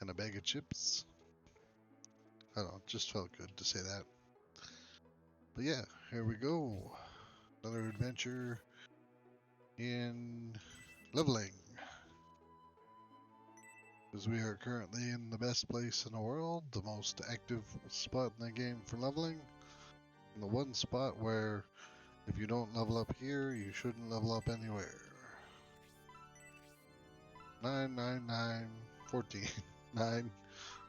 and a bag of chips. I don't know, it just felt good to say that. But yeah, here we go. Another adventure in leveling. Because we are currently in the best place in the world, the most active spot in the game for leveling. And the one spot where if you don't level up here, you shouldn't level up anywhere. 999 14 9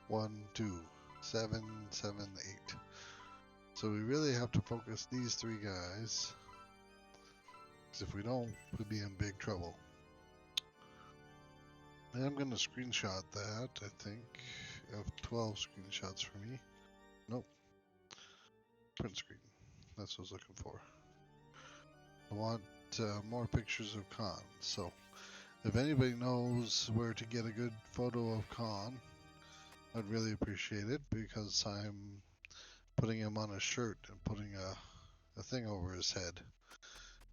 1 2 7 7 8. So we really have to focus these three guys. Because if we don't, we'll be in big trouble. And I'm going to screenshot that, I think. I have 12 screenshots for me. Nope. Print screen. That's what I was looking for. I want more pictures of Khan. So if anybody knows where to get a good photo of Khan, I'd really appreciate it, because I'm putting him on a shirt and putting a thing over his head,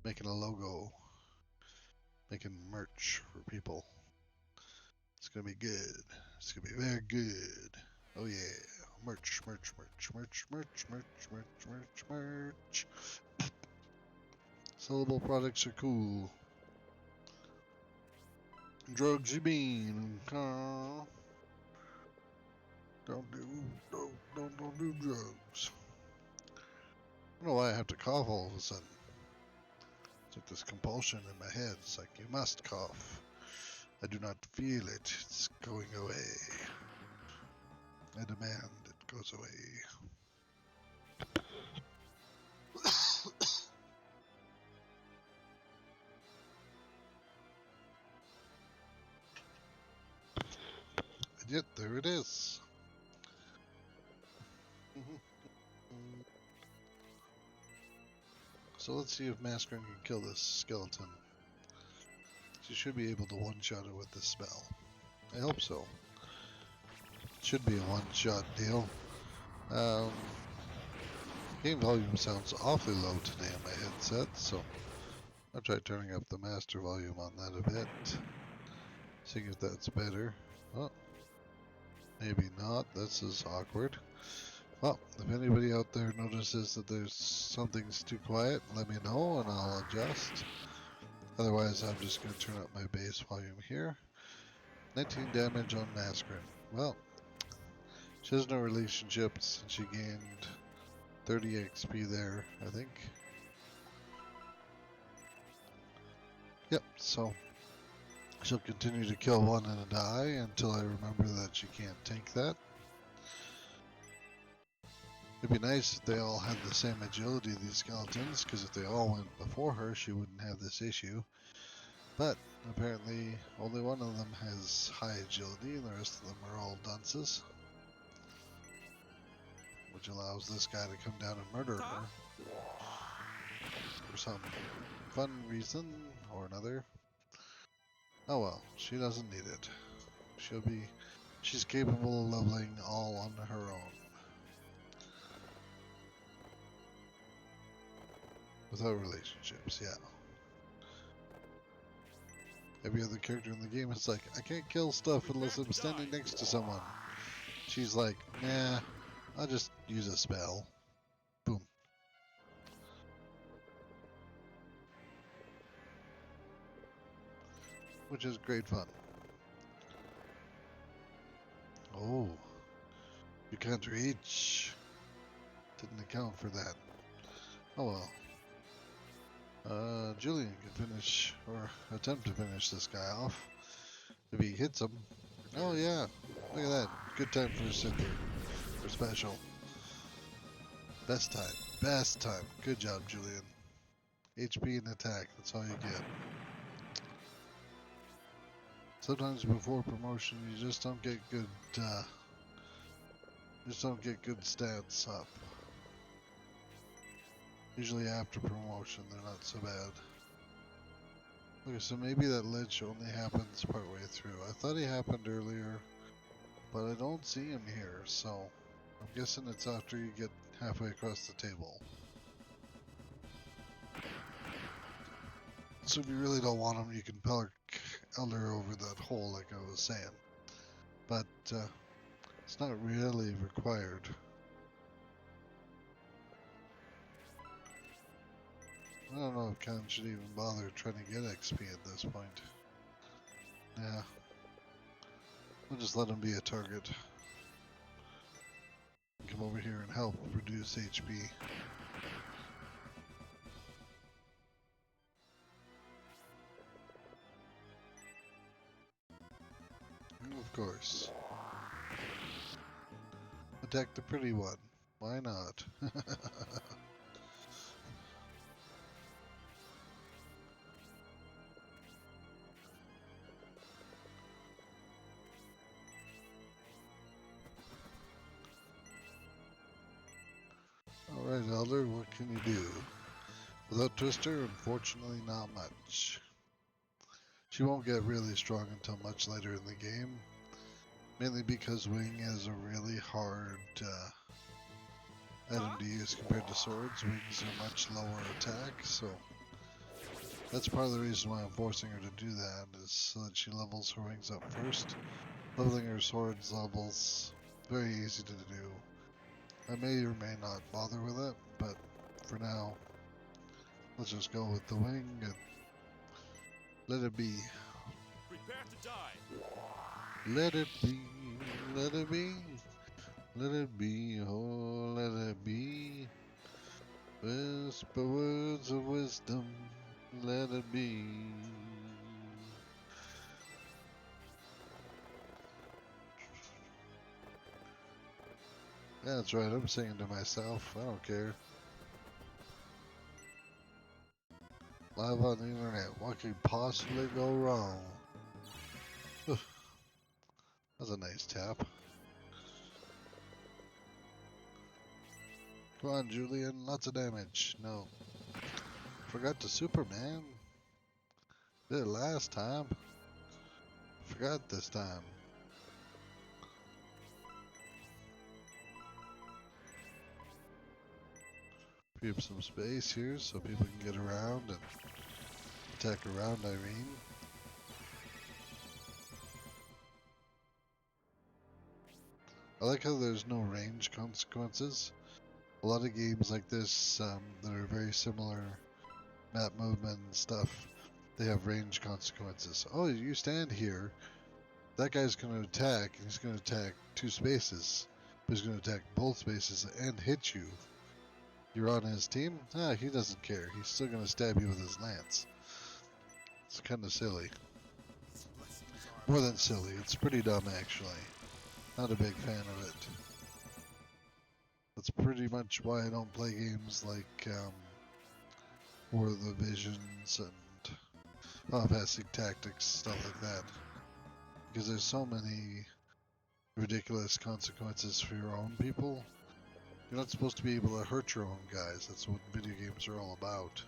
making a logo, making merch for people. It's gonna be good. It's gonna be very good. Oh yeah, merch, merch, merch, merch, merch, merch, merch, merch, merch. Sellable products are cool. Drugs you mean? Don't do drugs. I don't know why I have to cough all of a sudden. It's like this compulsion in my head. It's like, you must cough. I do not feel it. It's going away. I demand it goes away. And yet, there it is. So let's see if Mascarin can kill this skeleton. She should be able to one-shot it with this spell. I hope so. It should be a one-shot deal. Game volume sounds awfully low today on my headset, so I'll try turning up the master volume on that a bit. Seeing if that's better. Oh, maybe not. This is awkward. Well, if anybody out there notices that there's something's too quiet, let me know and I'll adjust. Otherwise, I'm just going to turn up my bass volume here. 19 damage on Mascarin. Well, she has no relationships and she gained 30 XP there, I think. Yep, so she'll continue to kill one and a die until I remember that she can't tank that. It'd be nice if they all had the same agility, these skeletons, because if they all went before her, she wouldn't have this issue. But apparently only one of them has high agility and the rest of them are all dunces. Which allows this guy to come down and murder her. For some fun reason or another. Oh well, she doesn't need it. She's capable of leveling all on her own. Without relationships, yeah. Every other character in the game is like, I can't kill stuff unless I'm standing next to someone. She's like, nah, I'll just use a spell. Boom. Which is great fun. Oh, you can't reach. Didn't account for that. Oh well. Julian can finish, or attempt to finish this guy off. If he hits him. Oh yeah, look at that. Good time for a super. Or special. Best time. Best time. Good job, Julian. HP and attack, that's all you get. Sometimes before promotion, you just don't get good, stats up. Usually after promotion, they're not so bad. Okay, so maybe that lich only happens partway through. I thought he happened earlier, but I don't see him here, so I'm guessing it's after you get halfway across the table. So if you really don't want him, you can pelk Eldar over that hole like I was saying. but it's not really required. I don't know if Khan should even bother trying to get XP at this point. Yeah. We'll just let him be a target. Come over here and help reduce HP. Of course. Attack the pretty one. Why not? Alright, Eldar, what can you do? Without Twister, unfortunately not much. She won't get really strong until much later in the game. Mainly because Wing is a really hard item to use compared to swords. Wings are much lower attack, so that's part of the reason why I'm forcing her to do that, is so that she levels her wings up first. Leveling her swords levels, very easy to do. I may or may not bother with it, but for now, let's just go with the wing and let it be. Prepare to die. Let it be, let it be, let it be, oh, let it be. Whisper words of wisdom, let it be. Yeah, that's right, I'm singing to myself, I don't care. Live on the internet, what could possibly go wrong? That's a nice tap. Come on, Julian, lots of damage. No. Forgot to Superman. Did it last time. Forgot this time. Free up some space here so people can get around and attack around Irene. I like how there's no range consequences. A lot of games like this that are very similar, map movement and stuff, they have range consequences. Oh, you stand here, that guy's going to attack, and he's going to attack 2 spaces, but he's going to attack both spaces and hit you. You're on his team? Ah, he doesn't care. He's still going to stab you with his lance. It's kind of silly. More than silly, it's pretty dumb actually. Not a big fan of it. That's pretty much why I don't play games like War of the Visions and Basic Tactics, stuff like that. Because there's so many ridiculous consequences for your own people. You're not supposed to be able to hurt your own guys. That's what video games are all about.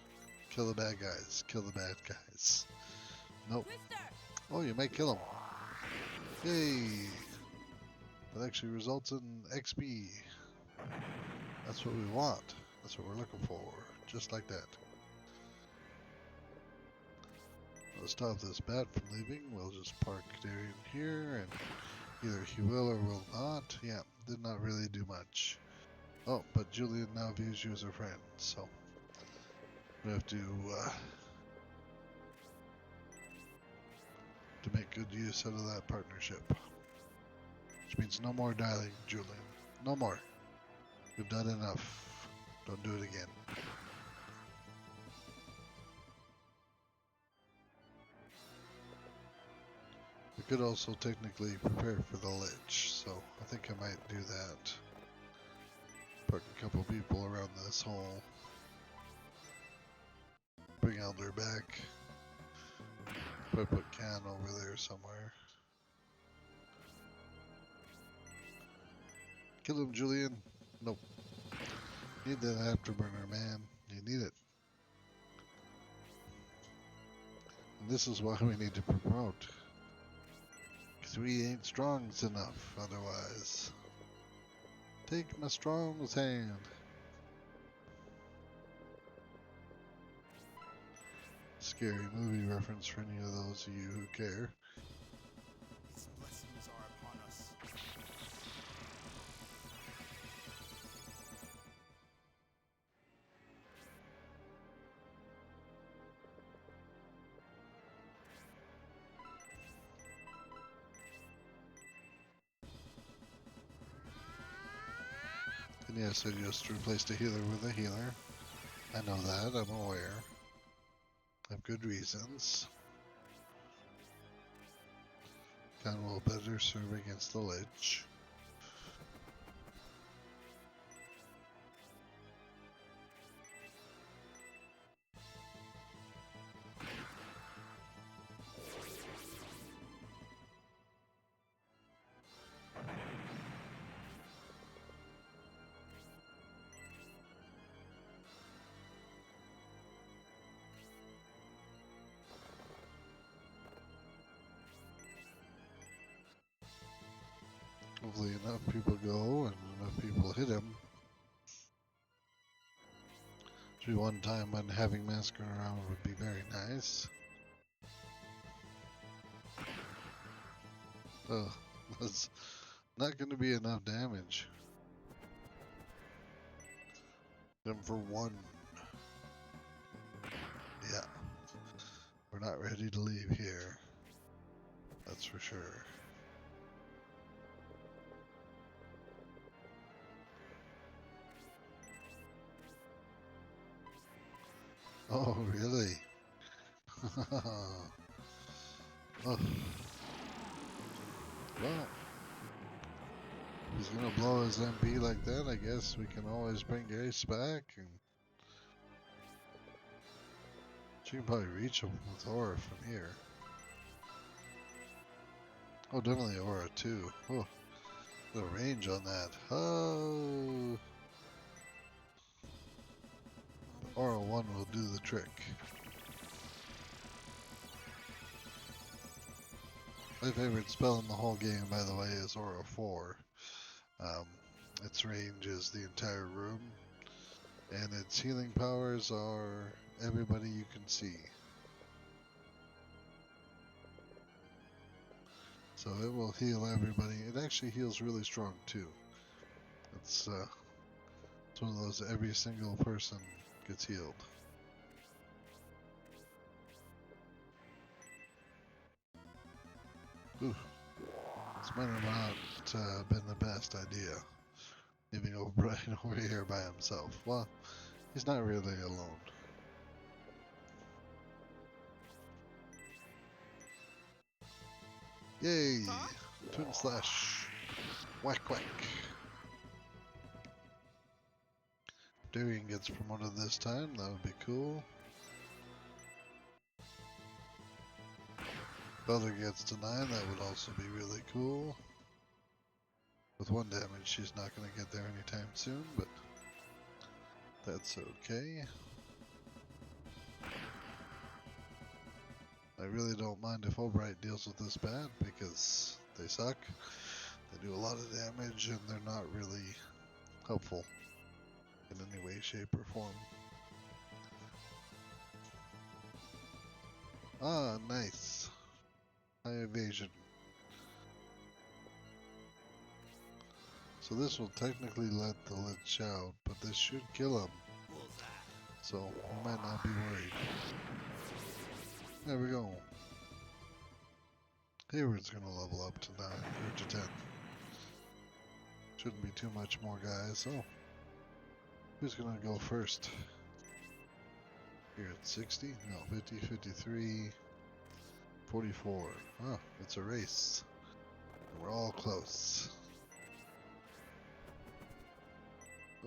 Kill the bad guys. Kill the bad guys. Nope. Oh, you might kill them. Yay! That actually results in XP. That's what we want. That's what we're looking for. Just like that. Let's stop this bat from leaving. We'll just park Darian here, and either he will or will not. Yeah, did not really do much. Oh, but Julian now views you as a friend, so we have to make good use out of that partnership. Which means no more dialing, Julian. No more. We've done enough. Don't do it again. We could also technically prepare for the Lich, so I think I might do that. Park a couple people around this hole. Bring Eldar back. Probably put Can over there somewhere. Kill him, Julian. Nope. Need that afterburner, man. You need it. And this is why we need to promote. Because we ain't strong enough otherwise. Take my strong's hand. Scary movie reference for any of those of you who care. His blessings are upon us Yes, I just replaced a healer with a healer. I know that, I'm aware. I have good reasons. Khan will better serve against the Lich. Hopefully enough people go and enough people hit him. Should be one time when having Massacre around would be very nice. Oh, that's not going to be enough damage. Them for one. Yeah. We're not ready to leave here. That's for sure. Oh, really? Oh. Well, if he's gonna blow his MP like that, I guess we can always bring Ace back, and she can probably reach him with Aura from here. Oh, definitely Aura too. Oh, the range on that. Oh, Aura 1 will do the trick. My favorite spell in the whole game, by the way, is Aura 4. Its range is the entire room, and its healing powers are everybody you can see. So it will heal everybody. It actually heals really strong too. It's one of those every single person gets healed. Ooh, this might have not been the best idea. Leaving O'Brien over here by himself. Well, he's not really alone. Yay! Twin slash. Whack whack. Julian gets promoted this time, that would be cool. Eldar gets to 9, that would also be really cool. With 1 damage, she's not going to get there anytime soon, but that's okay. I really don't mind if Albright deals with this bad, because they suck. They do a lot of damage, and they're not really helpful in any way, shape, or form. Ah, nice. High evasion. So this will technically let the Lich out, but this should kill him. So we might not be worried. There we go. Hayward's gonna level up to 9 or to 10. Shouldn't be too much more guys. So who's gonna go first? Here at 60? No, 50, 53, 44. Oh, it's a race. We're all close.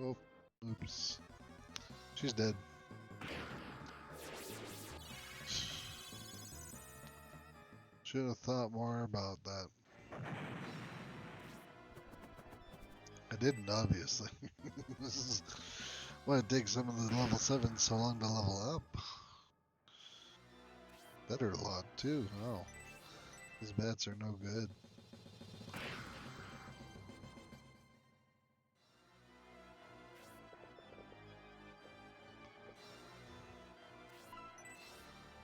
Oh, oops. She's dead. Should have thought more about that. I didn't, obviously. This is why it takes some of the level 7s so long to level up. Better a lot, too. Oh, these bats are no good.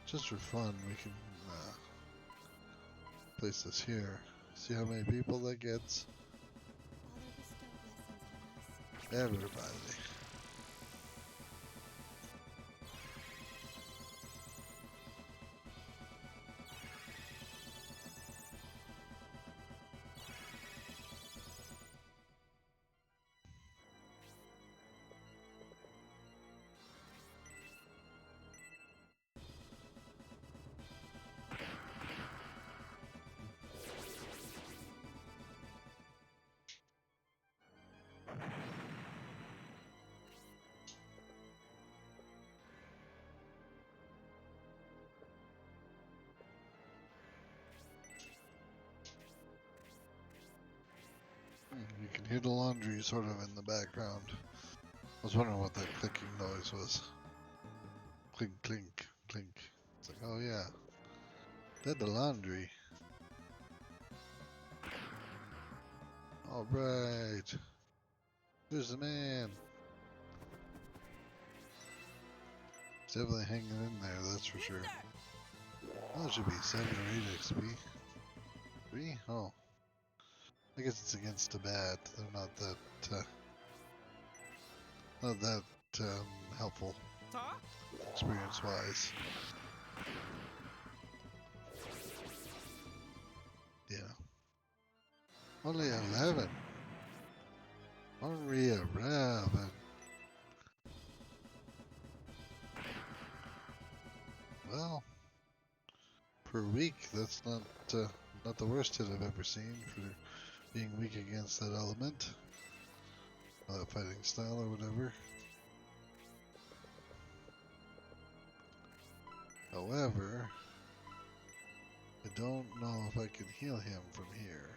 Just for fun, we can place this here. See how many people that gets? Everybody. You can hear the laundry sort of in the background. I was wondering what that clicking noise was. Clink, clink, clink. It's like, oh yeah. Did the laundry. Alright. There's the man. He's definitely hanging in there, that's for sure. Well, it should be 7 or 8 XP. 3? Oh. I guess it's against the bat. They're not that helpful experience-wise. Yeah. Only 11. Only 11. Well, per week, that's not the worst hit I've ever seen for being weak against that element. Or that fighting style or whatever. However, I don't know if I can heal him from here.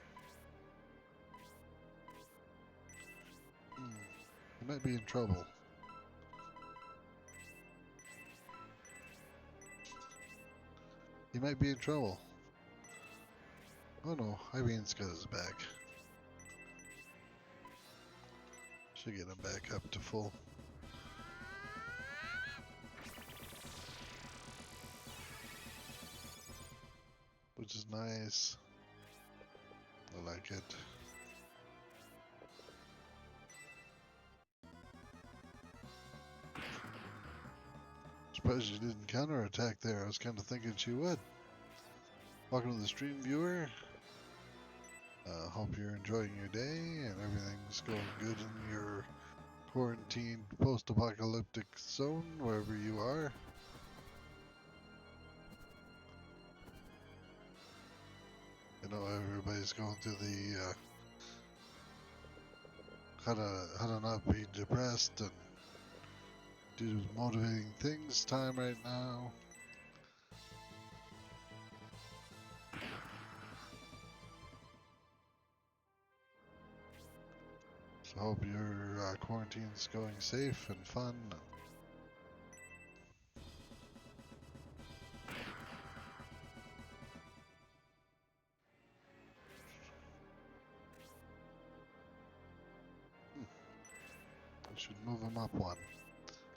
He might be in trouble. He might be in trouble. Oh no, Irene's got his back. Should get him back up to full. Which is nice. I like it. Surprised she didn't counterattack there. I was kind of thinking she would. Welcome to the stream, viewer. Hope you're enjoying your day and everything's going good in your quarantined post-apocalyptic zone, wherever you are. I know everybody's going through the how to not be depressed and do motivating things time right now. So hope your quarantine's going safe and fun. I should move him up one.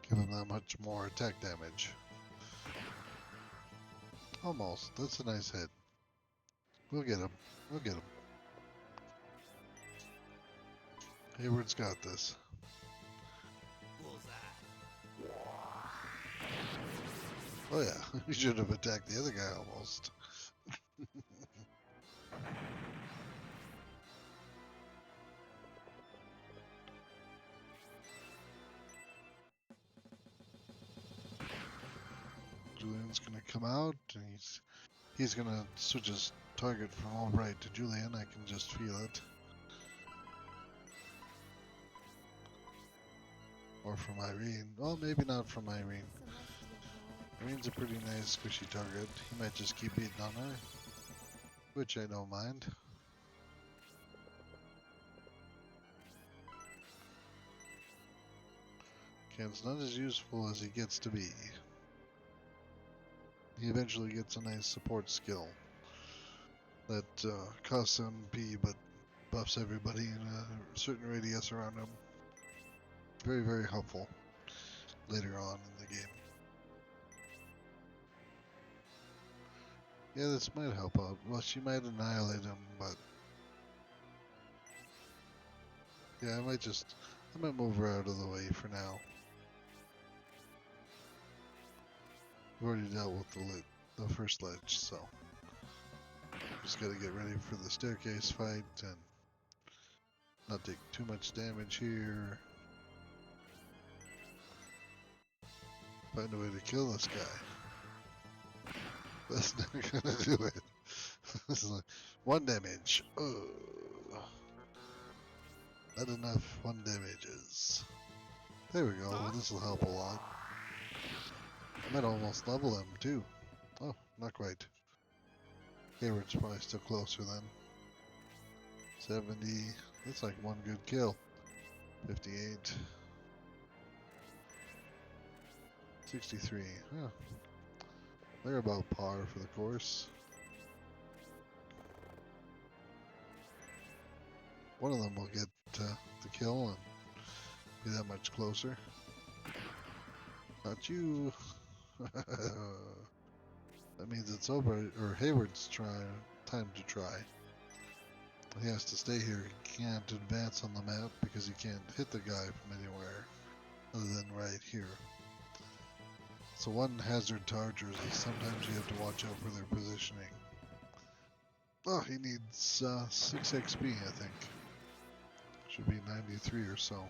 Give him that much more attack damage. Almost. That's a nice hit. We'll get him. We'll get him. Hayward's got this. Oh yeah, he should have attacked the other guy almost. Julian's gonna come out and he's gonna switch his target from Albright to Julian. I can just feel it. Or from Irene. Well, maybe not from Irene. Irene's a pretty nice squishy target. He might just keep beating on her, which I don't mind. Ken's not as useful as he gets to be. He eventually gets a nice support skill that costs MP but buffs everybody in a certain radius around him. Very, very helpful later on in the game. Yeah, this might help out. Well, she might annihilate him, but yeah, I might move her out of the way for now. We've already dealt with the first ledge, so just gotta get ready for the staircase fight and not take too much damage here. Find a way to kill this guy. That's not gonna do it. This is like 1 damage. Not enough 1 damages. There we go. This will help a lot. Might almost level him too. Oh, not quite. Hayward's probably still closer then. 70. That's like one good kill. 58. 63. Huh. They're about par for the course. One of them will get the kill and be that much closer. Not you. That means it's over, or Hayward's time to try. He has to stay here. He can't advance on the map because he can't hit the guy from anywhere other than right here. So one hazard to our jersey. Sometimes you have to watch out for their positioning. Oh, he needs 6 XP, I think. Should be 93 or so.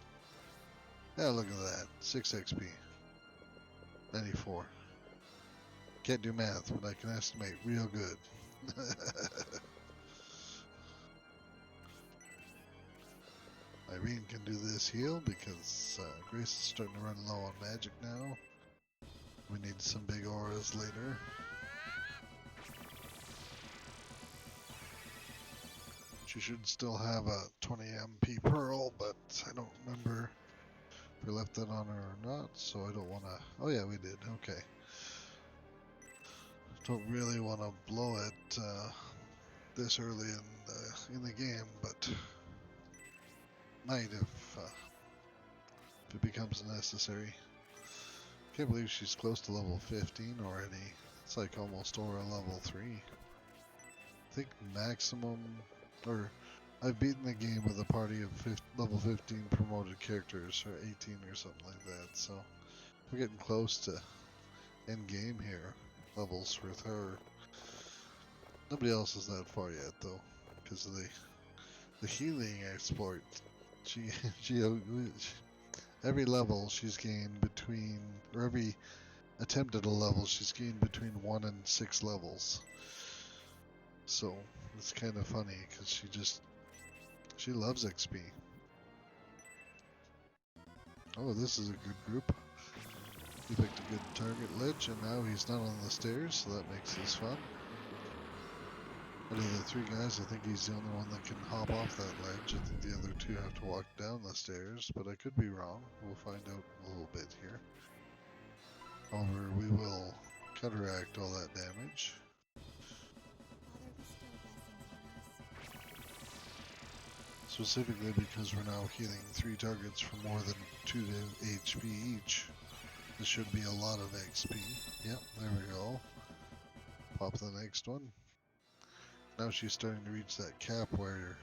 Yeah, look at that. 6 XP. 94. Can't do math, but I can estimate real good. Irene can do this heal because Grace is starting to run low on magic now. We need some big auras later. She should still have a 20 MP pearl, but I don't remember if we left that on her or not, so I don't want to... Oh yeah, we did. Okay. Don't really want to blow it this early in the game, but might if it becomes necessary. Can't believe she's close to level 15 already. It's like almost aura level 3. I think maximum, or I've beaten the game with a party of level 15 promoted characters, or 18 or something like that, so we're getting close to end game here, levels with her. Nobody else is that far yet though, because of the healing exploit. She every level she's gained between, or every attempt at a level she's gained between 1 and 6 levels. So it's kind of funny because she loves XP. Oh, this is a good group. He picked a good target lich, and now he's not on the stairs, so that makes this fun. Out of the 3 guys, I think he's the only one that can hop off that ledge. I think the other 2 have to walk down the stairs, but I could be wrong. We'll find out a little bit here. However, we will counteract all that damage. Specifically because we're now healing 3 targets for more than 2 HP each. This should be a lot of XP. Yep, there we go. Pop the next one. Now she's starting to reach that cap where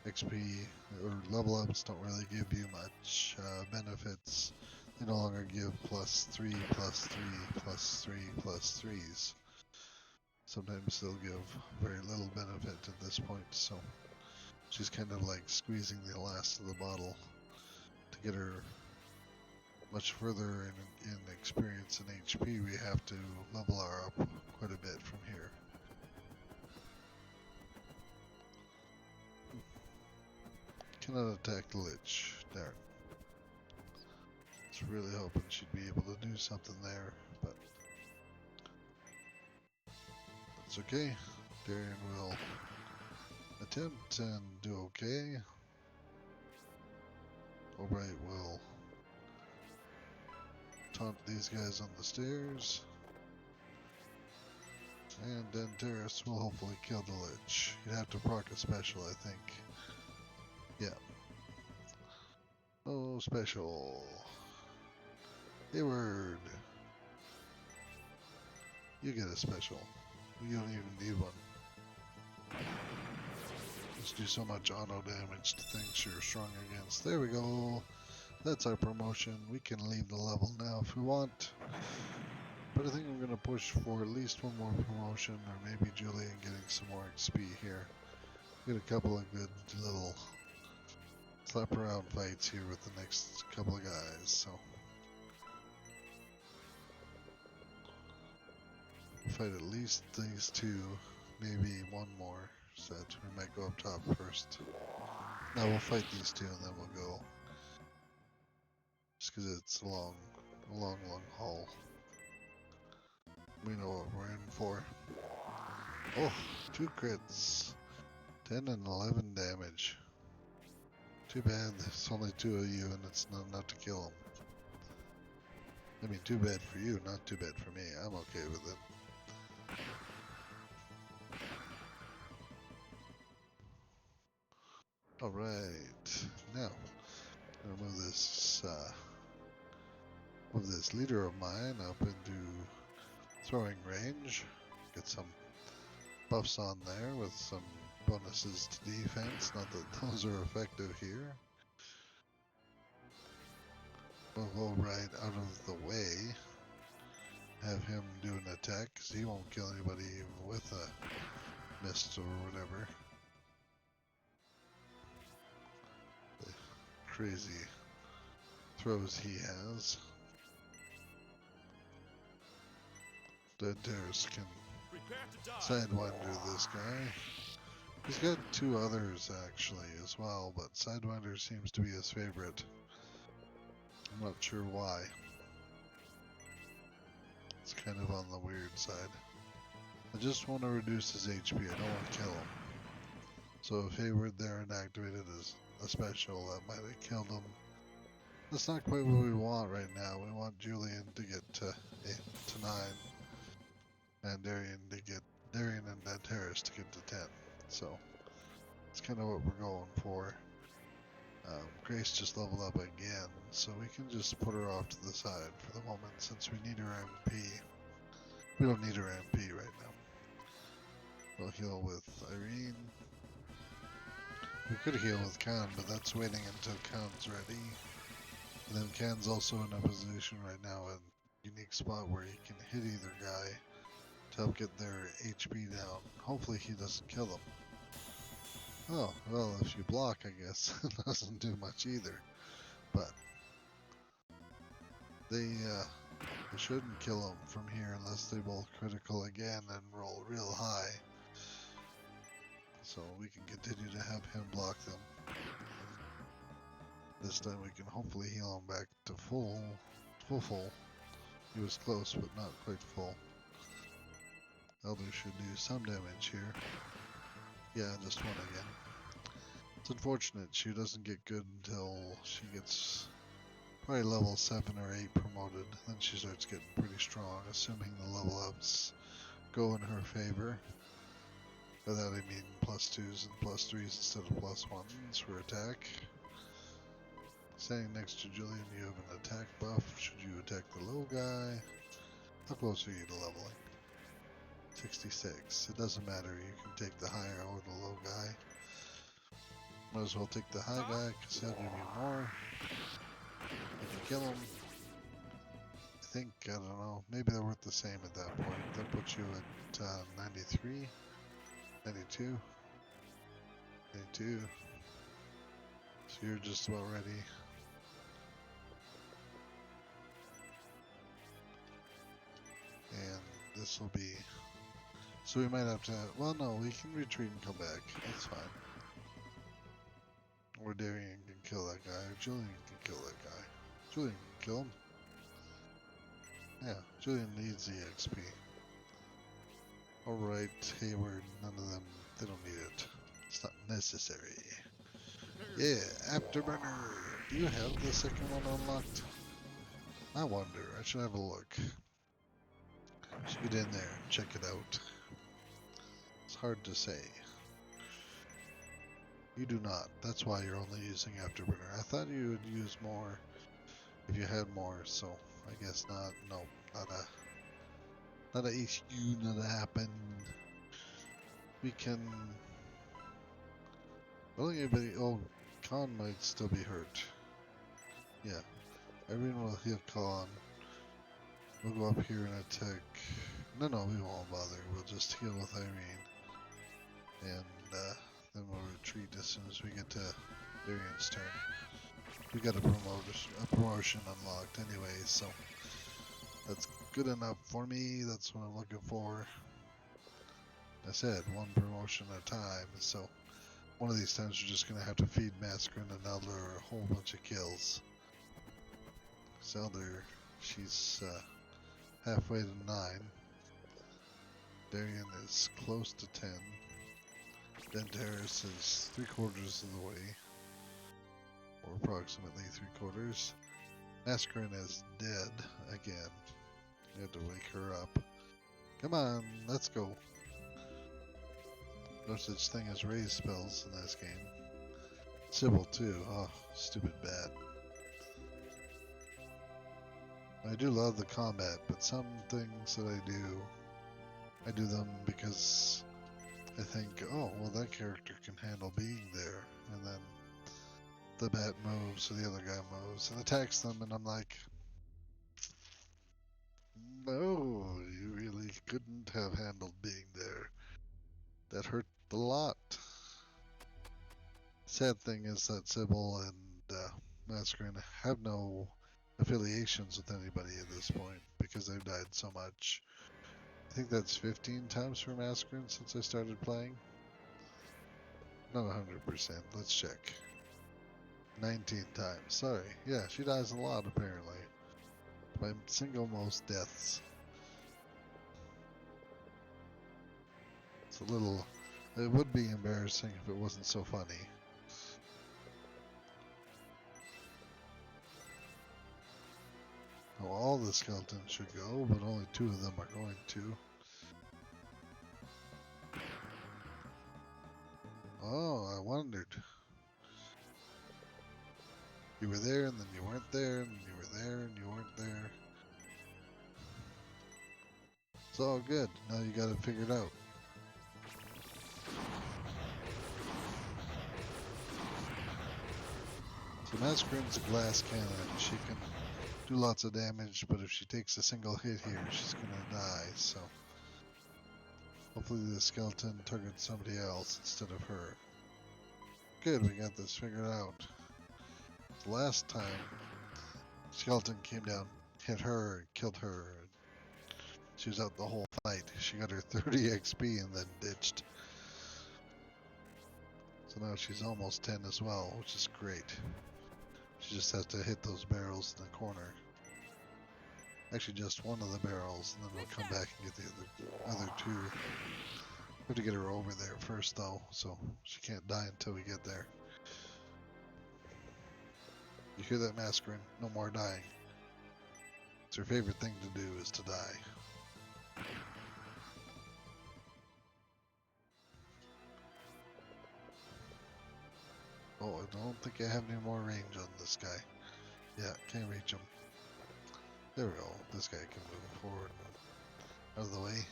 XP or level ups don't really give you much benefits. They no longer give +3, +3, +3, +3s. Sometimes they'll give very little benefit at this point, so she's kind of like squeezing the last of the bottle to get her much further in experience and HP. We have to level her up quite a bit from here. Cannot attack the lich. Darn. I was really hoping she'd be able to do something there, but that's okay. Darian will attempt and do okay. Albright will taunt these guys on the stairs. And then Terrace will hopefully kill the lich. You'd have to proc a special, I think. Yeah. Oh, special. Hayward. You get a special. You don't even need one. Just do so much auto damage to things you're strong against. There we go. That's our promotion. We can leave the level now if we want. But I think I'm going to push for at least one more promotion, or maybe Julian getting some more XP here. We got a couple of good little slap around fights here with the next couple of guys, so we'll fight at least these 2, maybe one more set. We might go up top first. No, we'll fight these 2 and then we'll go. Just because it's a long haul. We know what we're in for. Oh, 2 crits. 10 and 11 damage. Too bad there's only 2 of you and it's not enough to kill them. I mean, too bad for you, not too bad for me. I'm okay with it. Alright, now, I'm gonna move this leader of mine up into throwing range. Get some buffs on there with some bonuses to defense. Not that those are effective here. We'll go right out of the way. Have him do an attack, because he won't kill anybody even with a mist or whatever. The crazy throws he has. Dead Terrace can Prepare to die. Sidewinder this guy. He's got 2 others actually as well, but Sidewinder seems to be his favorite. I'm not sure why. It's kind of on the weird side. I just want to reduce his HP, I don't want to kill him. So if Hayward there and activated as a special, that might have killed him. That's not quite what we want right now. We want Julian to get to 9. And Darian and Danteris to get to 10. So it's kind of what we're going for. Grace just leveled up again, so we can just put her off to the side for the moment since we need her MP. We don't need her MP right now. We'll heal with Irene. We could heal with Khan, but that's waiting until Khan's ready. And then Khan's also in a position right now, a unique spot where he can hit either guy to help get their HP down. Hopefully he doesn't kill them. Oh, well, if you block, I guess, it doesn't do much either. But they shouldn't kill them from here unless they both critical again and roll real high. So we can continue to have him block them. This time we can hopefully heal him back to full. He was close, but not quite full. Eldar should do some damage here. Yeah, just 1 again. It's unfortunate she doesn't get good until she gets probably level 7 or 8 promoted. Then she starts getting pretty strong, assuming the level ups go in her favor. By that I mean +2s and +3s instead of +1s for attack. Standing next to Julian, you have an attack buff should you attack the low guy. How close are you to leveling? 66. It doesn't matter, you can take the higher or the low guy. Might as well take the high guy because he'll give you more. If you kill him, I think, I don't know, maybe they're worth the same at that point. That puts you at 93, 92, 92. So you're just about ready. And this will be, so we might have to, well no, we can retreat and come back, that's fine. Or Darian can kill that guy, or Julian can kill that guy. Julian can kill him. Yeah, Julian needs the XP. Alright, Hayward, none of them, they don't need it. It's not necessary. Yeah, Afterburner. Do you have the second one unlocked? I wonder, I should have a look. Should get in there and check it out. It's hard to say. You do not. That's why you're only using Afterburner. I thought you would use more if you had more, so I guess not. No, not a issue, not a happen. We can. I don't think anybody. Oh, Khan might still be hurt. Yeah, everyone will heal Khan. We'll go up here and attack. No, we won't bother. We'll just heal with Irene. And then we'll retreat as soon as we get to Darian's turn. We got a promotion unlocked anyway, so that's good enough for me. That's what I'm looking for. I said 1 promotion at a time, so one of these times we're just going to have to feed Massacre and Eldar a whole bunch of kills. Eldar, she's halfway to 9. Darian is close to 10. Danteris is 3/4 of the way. approximately 3/4. Mascarin is dead again. We had to wake her up. Come on, let's go. No such thing as raise spells in this game. Cybel too. Oh, stupid bat. I do love the combat, but some things that I do them because I think, oh, well, that character can handle being there. And then the bat moves, or the other guy moves, and attacks them, and I'm like, no, you really couldn't have handled being there. That hurt a lot. Sad thing is that Cybel and Mascarin have no affiliations with anybody at this point because they've died so much. I think that's 15 times for Mascarin since I started playing. Not 100%. Let's check. 19 times. Sorry. Yeah, she dies a lot apparently. By single most deaths. It's a little. It would be embarrassing if it wasn't so funny. Well, all the skeletons should go, but only 2 of them are going to. Oh, I wondered. You were there, and then you weren't there, and you were there, and you weren't there. It's all good. Now you got it figured out. So Mascarin's a glass cannon. She can do lots of damage, but if she takes a single hit here, she's gonna die. So hopefully the skeleton targets somebody else instead of her. Good, we got this figured out. The last time, skeleton came down, hit her, and killed her. She was out the whole fight. She got her 30 XP and then ditched. So now she's almost 10 as well, which is great. She just has to hit those barrels in the corner. Actually, just one of the barrels, and then we'll come back and get the other 2. We have to get her over there first, though, so she can't die until we get there. You hear that, Mascarin? No more dying. It's her favorite thing to do is to die. Oh, I don't think I have any more range on this guy. Yeah, can't reach him. There we go. This guy can move forward and out of the way.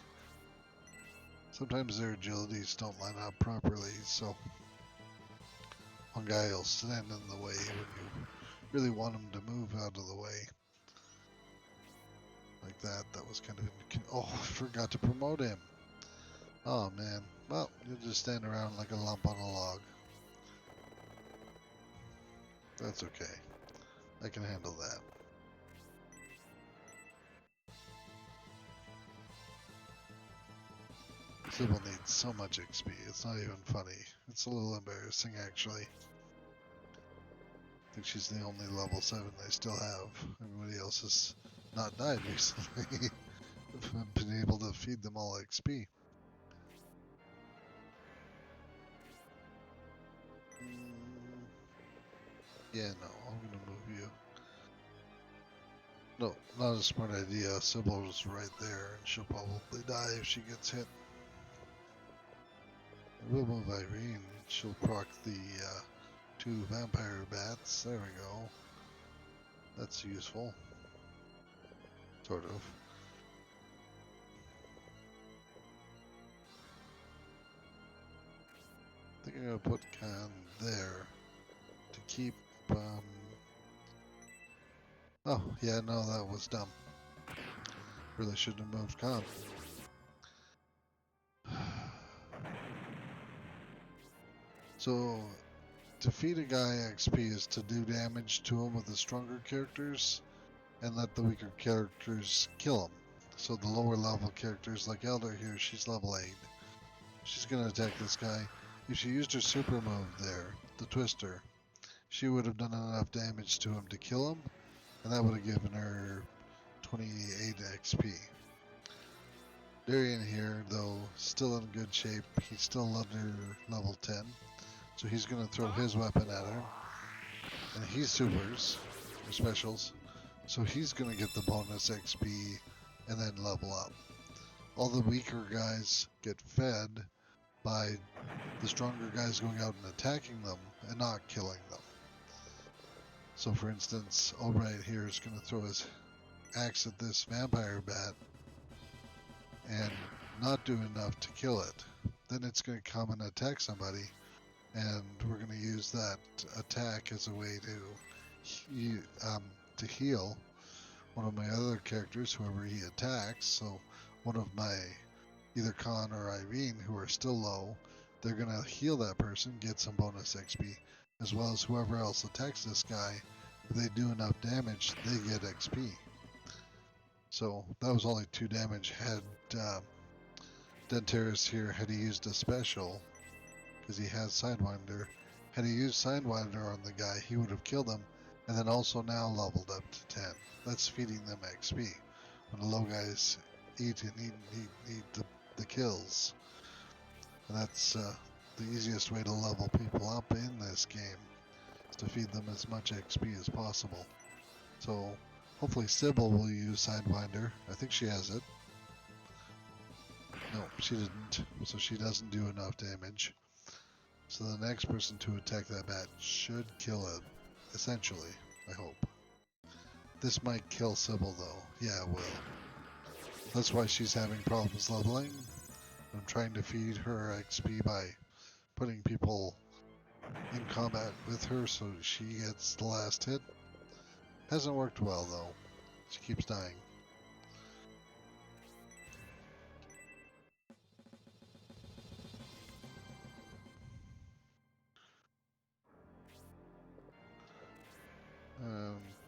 Sometimes their agilities don't line up properly, so one guy will stand in the way when you really want him to move out of the way. Like that. That was kind of... Oh, I forgot to promote him. Oh, man. Well, you'll just stand around like a lump on a log. That's okay. I can handle that. Cybel needs so much XP, it's not even funny. It's a little embarrassing, actually. I think she's the only level 7 they still have. Everybody else has not died recently. I've been able to feed them all XP. Yeah, no, I'm gonna move you. No, not a smart idea. Cybel's right there, and she'll probably die if she gets hit. We'll move Irene. She'll proc the 2 vampire bats. There we go. That's useful. Sort of. I think I'm gonna put Khan there to keep. Oh, yeah, no, that was dumb. Really shouldn't have moved Khan. So, to feed a guy XP is to do damage to him with the stronger characters and let the weaker characters kill him. So the lower level characters, like Eldar here, she's level 8. She's gonna attack this guy. If she used her super move there, the Twister, she would have done enough damage to him to kill him, and that would have given her 28 XP. Julian here, though, still in good shape. He's still under level 10. So he's going to throw his weapon at her. and he's supers or specials, so he's gonna get the bonus XP and then level up. All the weaker guys get fed by the stronger guys going out and attacking them and not killing them. So for instance, Albright here is going to throw his axe at this vampire bat and not do enough to kill it. Then it's going to come and attack somebody, and we're going to use that attack as a way to heal one of my other characters, whoever he attacks. So one of my either Khan or Irene, who are still low, they're going to heal that person, get some bonus XP, as well as whoever else attacks this guy. If they do enough damage, they get XP. So that was only 2 damage. Had Dentaris here, had he used a special, because he has Sidewinder, had he used Sidewinder on the guy, he would have killed him, and then also now leveled up to 10. That's feeding them XP. When the low guys eat and eat the kills. And that's the easiest way to level people up in this game, is to feed them as much XP as possible. So hopefully Cybel will use Sidewinder. I think she has it. No, she didn't, so she doesn't do enough damage. So the next person to attack that bat should kill it, essentially, I hope. This might kill Cybel though. Yeah, it will. That's why she's having problems leveling. I'm trying to feed her XP by putting people in combat with her so she gets the last hit. Hasn't worked well though. She keeps dying.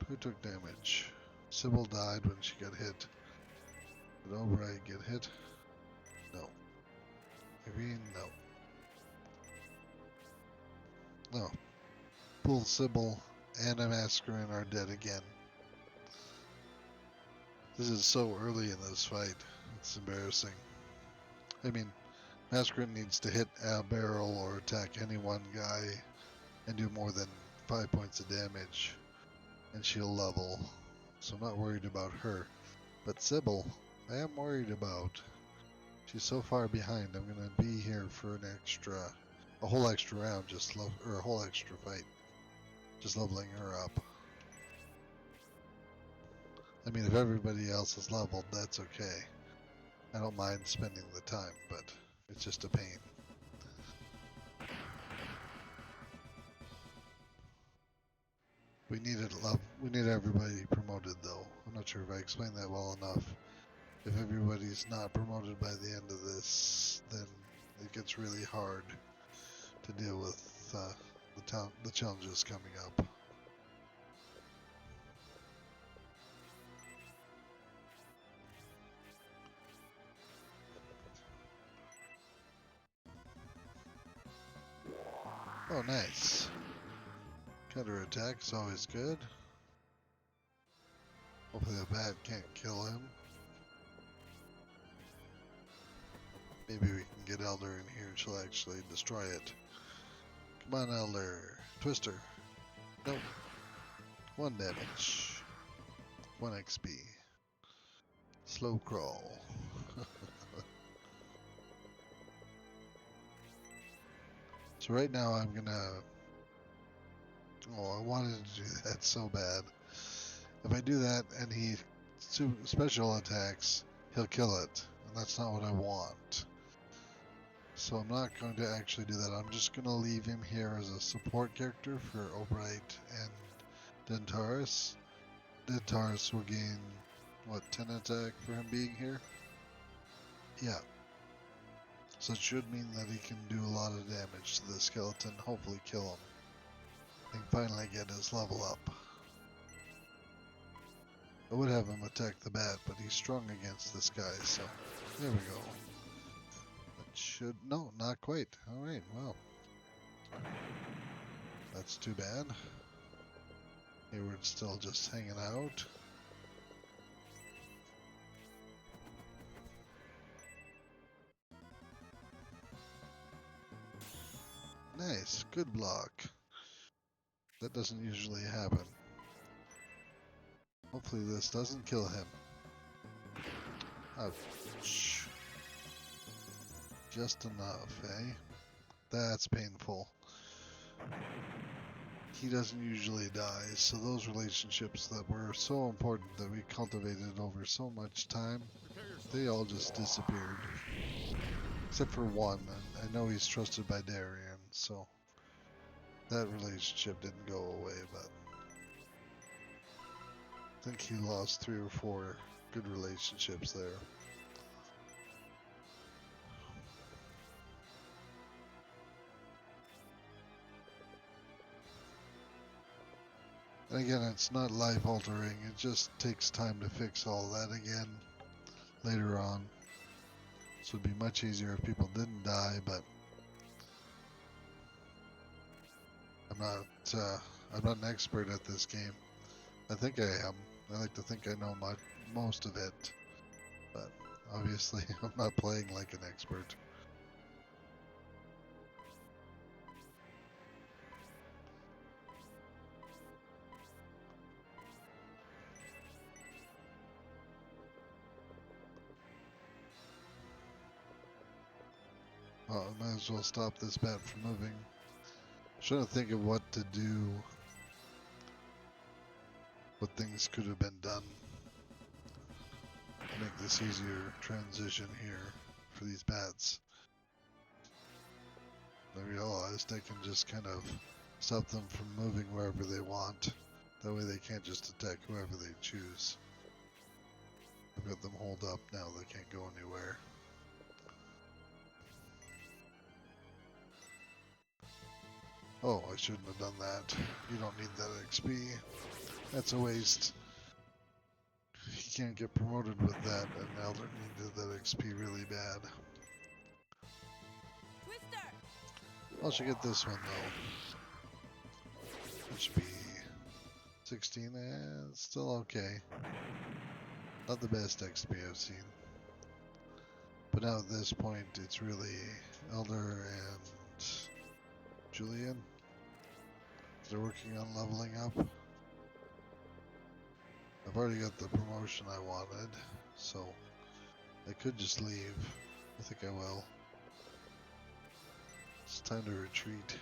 Who took damage? Cybel died when she got hit. Did Albright get hit? No. Irene? No. No. Both Cybel and a Masquerade are dead again. This is so early in this fight. It's embarrassing. I mean, Masquerade needs to hit a barrel or attack any one guy and do more than 5 points of damage, and she'll level. So I'm not worried about her. But Cybel, I am worried about. She's so far behind. I'm gonna be here for a whole extra round, or a whole extra fight, just leveling her up. I mean, if everybody else is leveled, that's okay. I don't mind spending the time, but it's just a pain. We need everybody promoted though. I'm not sure if I explained that well enough. If everybody's not promoted by the end of this, then it gets really hard to deal with the challenges coming up. Oh, nice. Counterattack is always good. Hopefully the bat can't kill him. Maybe we can get Eldar in here and she'll actually destroy it. Come on, Eldar. Twister. Nope. 1 damage. 1 XP. Slow crawl. So right now I'm gonna... Oh, I wanted to do that so bad. If I do that and he special attacks, he'll kill it. And that's not what I want. So I'm not going to actually do that. I'm just going to leave him here as a support character for Albright and Dentaris. Dentaris will gain, what, 10 attack for him being here? Yeah. So it should mean that he can do a lot of damage to the skeleton, hopefully kill him. And finally get his level up. I would have him attack the bat, but he's strong against this guy, so there we go. No, not quite. Alright, well. That's too bad. Hayward's still just hanging out. Nice, good block. That doesn't usually happen. Hopefully this doesn't kill him. Ouch. Just enough, eh? That's painful. He doesn't usually die, so those relationships that were so important that we cultivated over so much time, they all just disappeared. Except for one, and I know he's trusted by Darien, so that relationship didn't go away, but I think he lost 3 or 4 good relationships there. And again, it's not life altering, it just takes time to fix all that again later on. So it'd be much easier if people didn't die, but I'm not an expert at this game. I think I am. I like to think I know most of it, but obviously I'm not playing like an expert. Well, I might as well stop this bat from moving. I'm trying to think of what to do, what things could have been done to make this easier transition here for these bats. I realized I can just kind of stop them from moving wherever they want. That way they can't just attack whoever they choose. I've got them holed up now, they can't go anywhere. Oh, I shouldn't have done that. You don't need that XP. That's a waste. He can't get promoted with that, and Eldar needed that XP really bad. I should get this one though. It should be 16, and it's still okay. Not the best XP I've seen. But now at this point, it's really Eldar and Julian. They're working on leveling up. I've already got the promotion I wanted, so I could just leave. I think I will. It's time to retreat.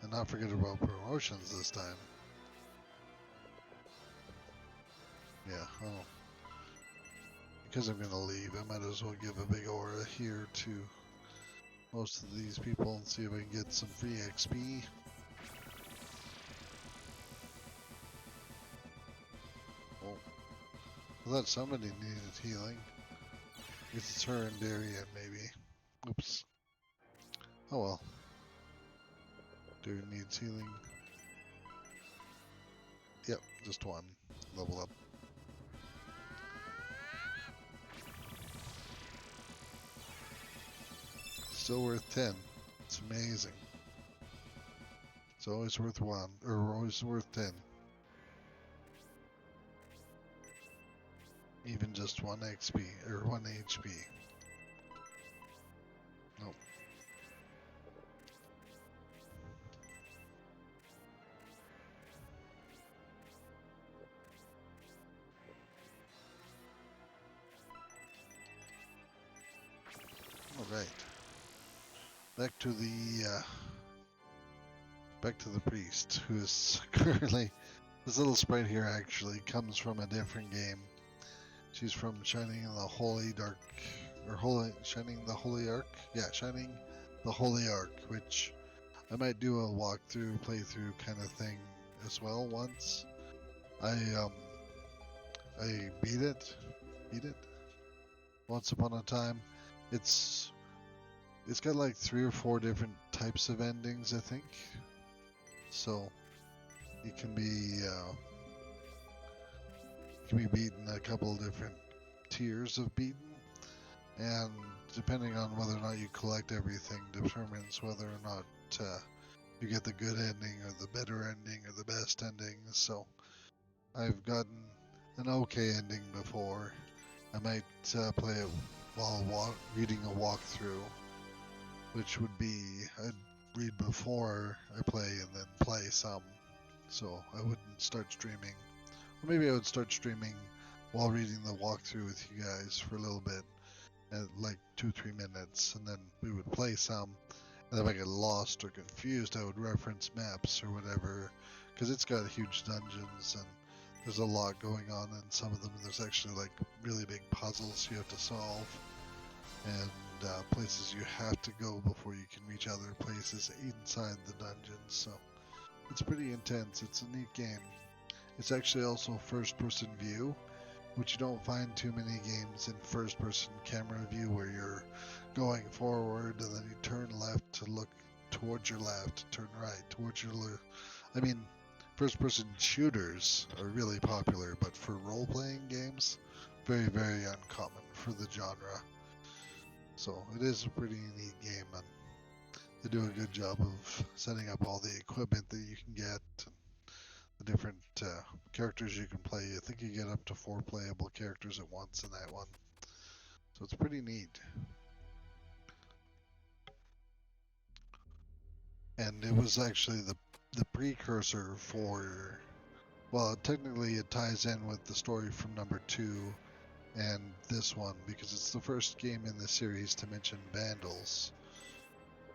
And not forget about promotions this time. Yeah, oh. Because I'm gonna leave, I might as well give a big aura here to most of these people and see if I can get some free XP. Oh. I thought somebody needed healing. I guess it's her and Darien, maybe. Oops. Oh well. Darien needs healing. Yep, just one. Level up. Still worth 10. It's amazing. It's always worth 1, or always worth 10. Even just 1 XP, or 1 HP. Nope. Alright. Back to the priest, who is currently, this little sprite here actually comes from a different game. She's from Shining the Holy Dark, or Shining the Holy Ark? Yeah, Shining the Holy Ark, which I might do a walkthrough, playthrough kind of thing as well once. I beat it once upon a time. It's got like 3 or 4 different types of endings, I think. So it can be beaten a couple of different tiers of beaten, and depending on whether or not you collect everything determines whether or not you get the good ending or the better ending or the best ending. So I've gotten an okay ending before. I might play it while reading a walkthrough, which would be read before I play and then play some. So I wouldn't start streaming. Or maybe I would start streaming while reading the walkthrough with you guys for a little bit, at like 2-3 minutes, and then we would play some. And if I get lost or confused, I would reference maps or whatever, because it's got huge dungeons and there's a lot going on in some of them. There's actually like really big puzzles you have to solve, and places you have to go before you can reach other places inside the dungeons. So it's pretty intense. It's a neat game. It's actually also first-person view, which you don't find too many games in first-person camera view where you're going forward and then you turn left to look towards your left, turn right towards your left. I mean, first-person shooters are really popular, but for role-playing games, very, very uncommon for the genre. So it is a pretty neat game, and they do a good job of setting up all the equipment that you can get, and the different characters you can play. I think you get up to 4 playable characters at once in that one. So it's pretty neat. And it was actually the precursor for, well, technically it ties in with the story from number 2 and this one, because it's the first game in the series to mention Vandals.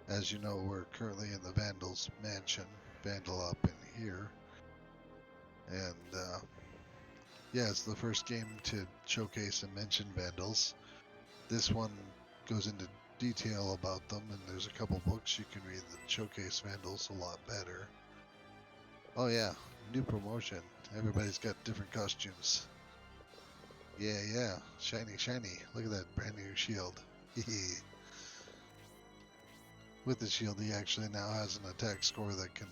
As you know, we're currently in the Vandals mansion, Vandal up in here. And yeah, it's the first game to showcase and mention Vandals. This one goes into detail about them, and there's a couple books you can read that showcase Vandals a lot better. Oh yeah, new promotion. Everybody's got different costumes. Yeah, shiny, shiny. Look at that brand new shield. With the shield, he actually now has an attack score that can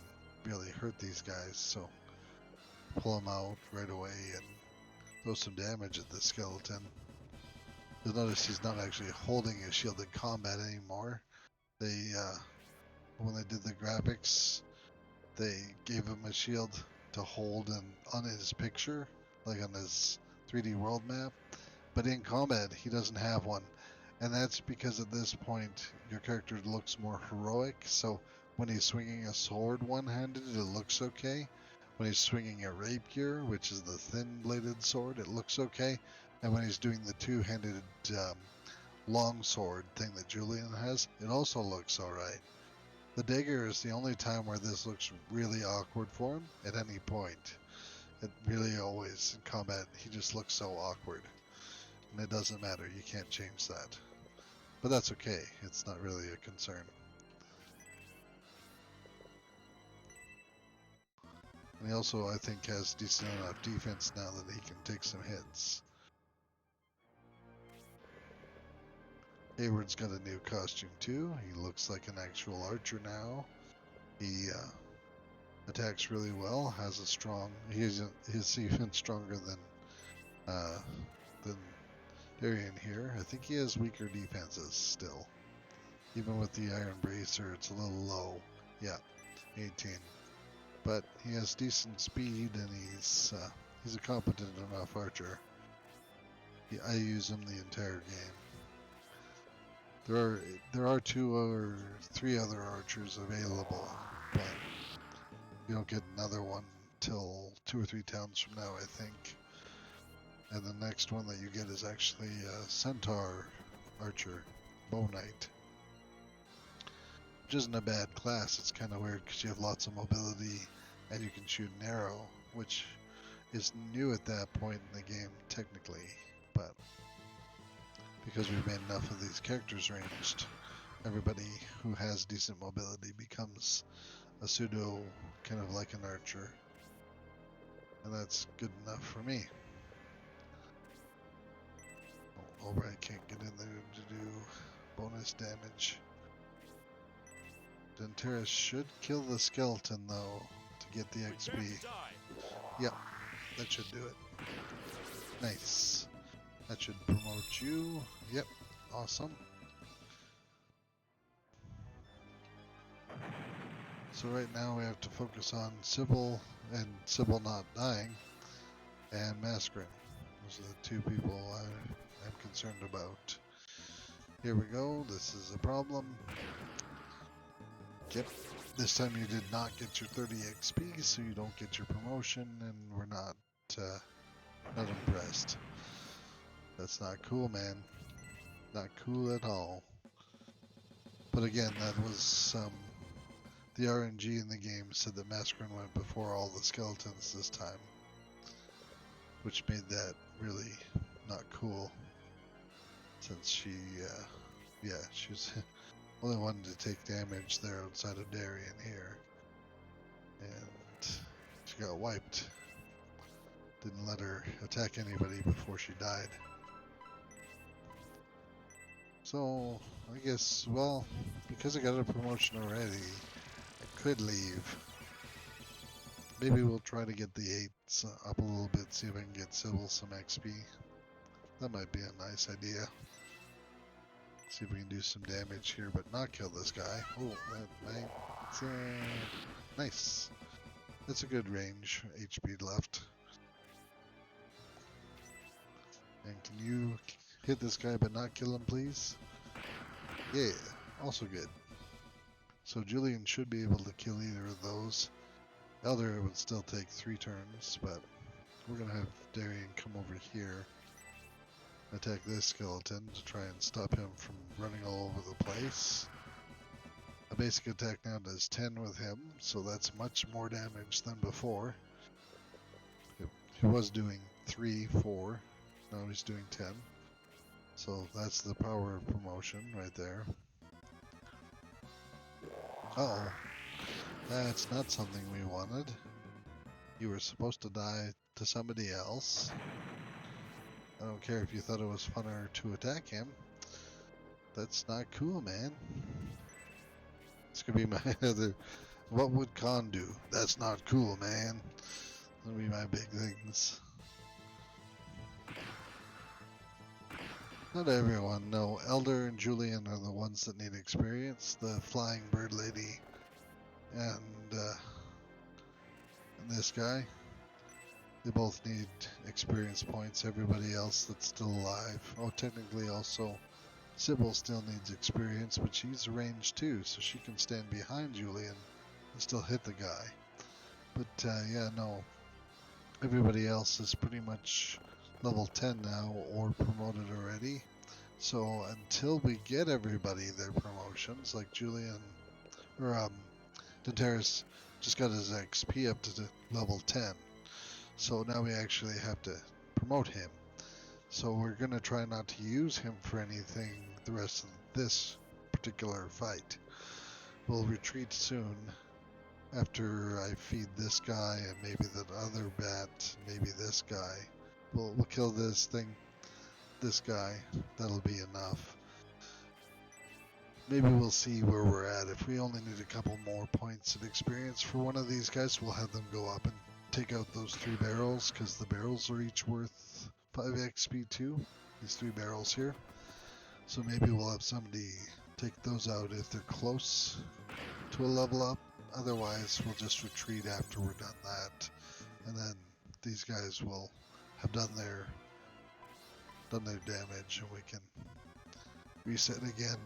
really hurt these guys, so pull him out right away and throw some damage at the skeleton. You'll notice he's not actually holding his shield in combat anymore. They, when they did the graphics, they gave him a shield to hold on his picture, like on his 3D world map. But in combat, he doesn't have one. And that's because at this point, your character looks more heroic. So when he's swinging a sword one-handed, it looks okay. When he's swinging a rapier, which is the thin-bladed sword, it looks okay. And when he's doing the two-handed long sword thing that Julian has, it also looks alright. The dagger is the only time where this looks really awkward for him at any point. It really always, in combat, he just looks so awkward. And it doesn't matter, you can't change that. But that's okay, it's not really a concern. And he also, I think, has decent enough defense now that he can take some hits. Hayward's got a new costume too. He looks like an actual archer now. He attacks really well, has a strong, he's even stronger than Darian here. I think he has weaker defenses still. Even with the Iron Bracer, it's a little low. Yeah, 18. But he has decent speed, and he's a competent enough archer. I use him the entire game. There are 2 or 3 other archers available, but you don't get another one till 2 or 3 towns from now, I think. And the next one that you get is actually a Centaur archer, Bow Knight. Which isn't a bad class. It's kind of weird because you have lots of mobility and you can shoot an arrow, which is new at that point in the game, technically. But because we've made enough of these characters ranged, everybody who has decent mobility becomes a pseudo, kind of like an archer. And that's good enough for me. Oh, Albright can't get in there to do bonus damage. Denteris should kill the skeleton though to get the XP. Yep, that should do it. Nice. That should promote you. Yep, awesome. So right now we have to focus on Cybel and Cybel not dying, and Mascarin. Those are the 2 people I'm concerned about. Here we go. This is a problem. Yep. This time you did not get your 30 XP, so you don't get your promotion, and we're not impressed. That's not cool, man. Not cool at all. But again, that was the RNG in the game said that Mascarin went before all the skeletons this time, which made that really not cool. Since she, she's only wanted to take damage there outside of Darien here, and she got wiped. Didn't let her attack anybody before she died. So, I guess, well, because I got a promotion already, I could leave. Maybe we'll try to get the 8s up a little bit, see if I can get Cybel some XP. That might be a nice idea. See if we can do some damage here, but not kill this guy. Oh, that might... nice. That's a good range, HP left. And can you hit this guy but not kill him, please? Yeah, also good. So Julian should be able to kill either of those. Eldar would still take 3 turns, but we're going to have Darien come over here, attack this skeleton to try and stop him from running all over the place. A basic attack now does 10 with him, so that's much more damage than before. He was doing 3, 4, now he's doing 10. So that's the power of promotion right there. Uh-oh. That's not something we wanted. You were supposed to die to somebody else. I don't care if you thought it was funner to attack him. That's not cool, man. It's gonna be my other... What would Khan do? That's not cool, man. That'll be my big things. Not everyone, no. Eldar and Julian are the ones that need experience. The flying bird lady and this guy, they both need experience points. Everybody else that's still alive. Oh, technically also Cybel still needs experience, but she's ranged too, so she can stand behind Julian and still hit the guy. But yeah, no. Everybody else is pretty much level 10 now or promoted already. So until we get everybody their promotions, like Julian or Dentaris just got his XP up to level 10. So now we actually have to promote him. So we're going to try not to use him for anything the rest of this particular fight. We'll retreat soon after I feed this guy and maybe that other bat, maybe this guy. We'll kill this guy. That'll be enough. Maybe we'll see where we're at. If we only need a couple more points of experience for one of these guys, we'll have them go up and take out those 3 barrels, because the barrels are each worth 5 XP too. These 3 barrels here. So maybe we'll have somebody take those out if they're close to a level up. Otherwise, we'll just retreat after we're done that. And then these guys will have done their damage, and we can reset again,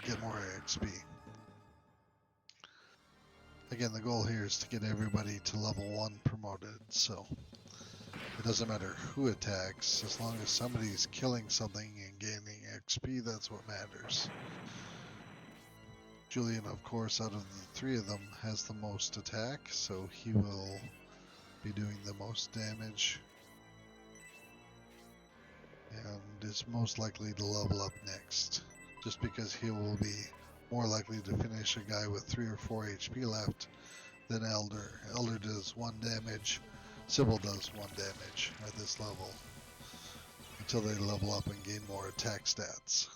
get more XP. Again, the goal here is to get everybody to level 1 promoted, so it doesn't matter who attacks, as long as somebody's killing something and gaining XP, that's what matters. Julian, of course, out of the 3 of them, has the most attack, so he will be doing the most damage and is most likely to level up next, just because he will be more likely to finish a guy with 3 or 4 HP left than Eldar. Eldar does 1 damage, Cybel does 1 damage at this level, until they level up and gain more attack stats.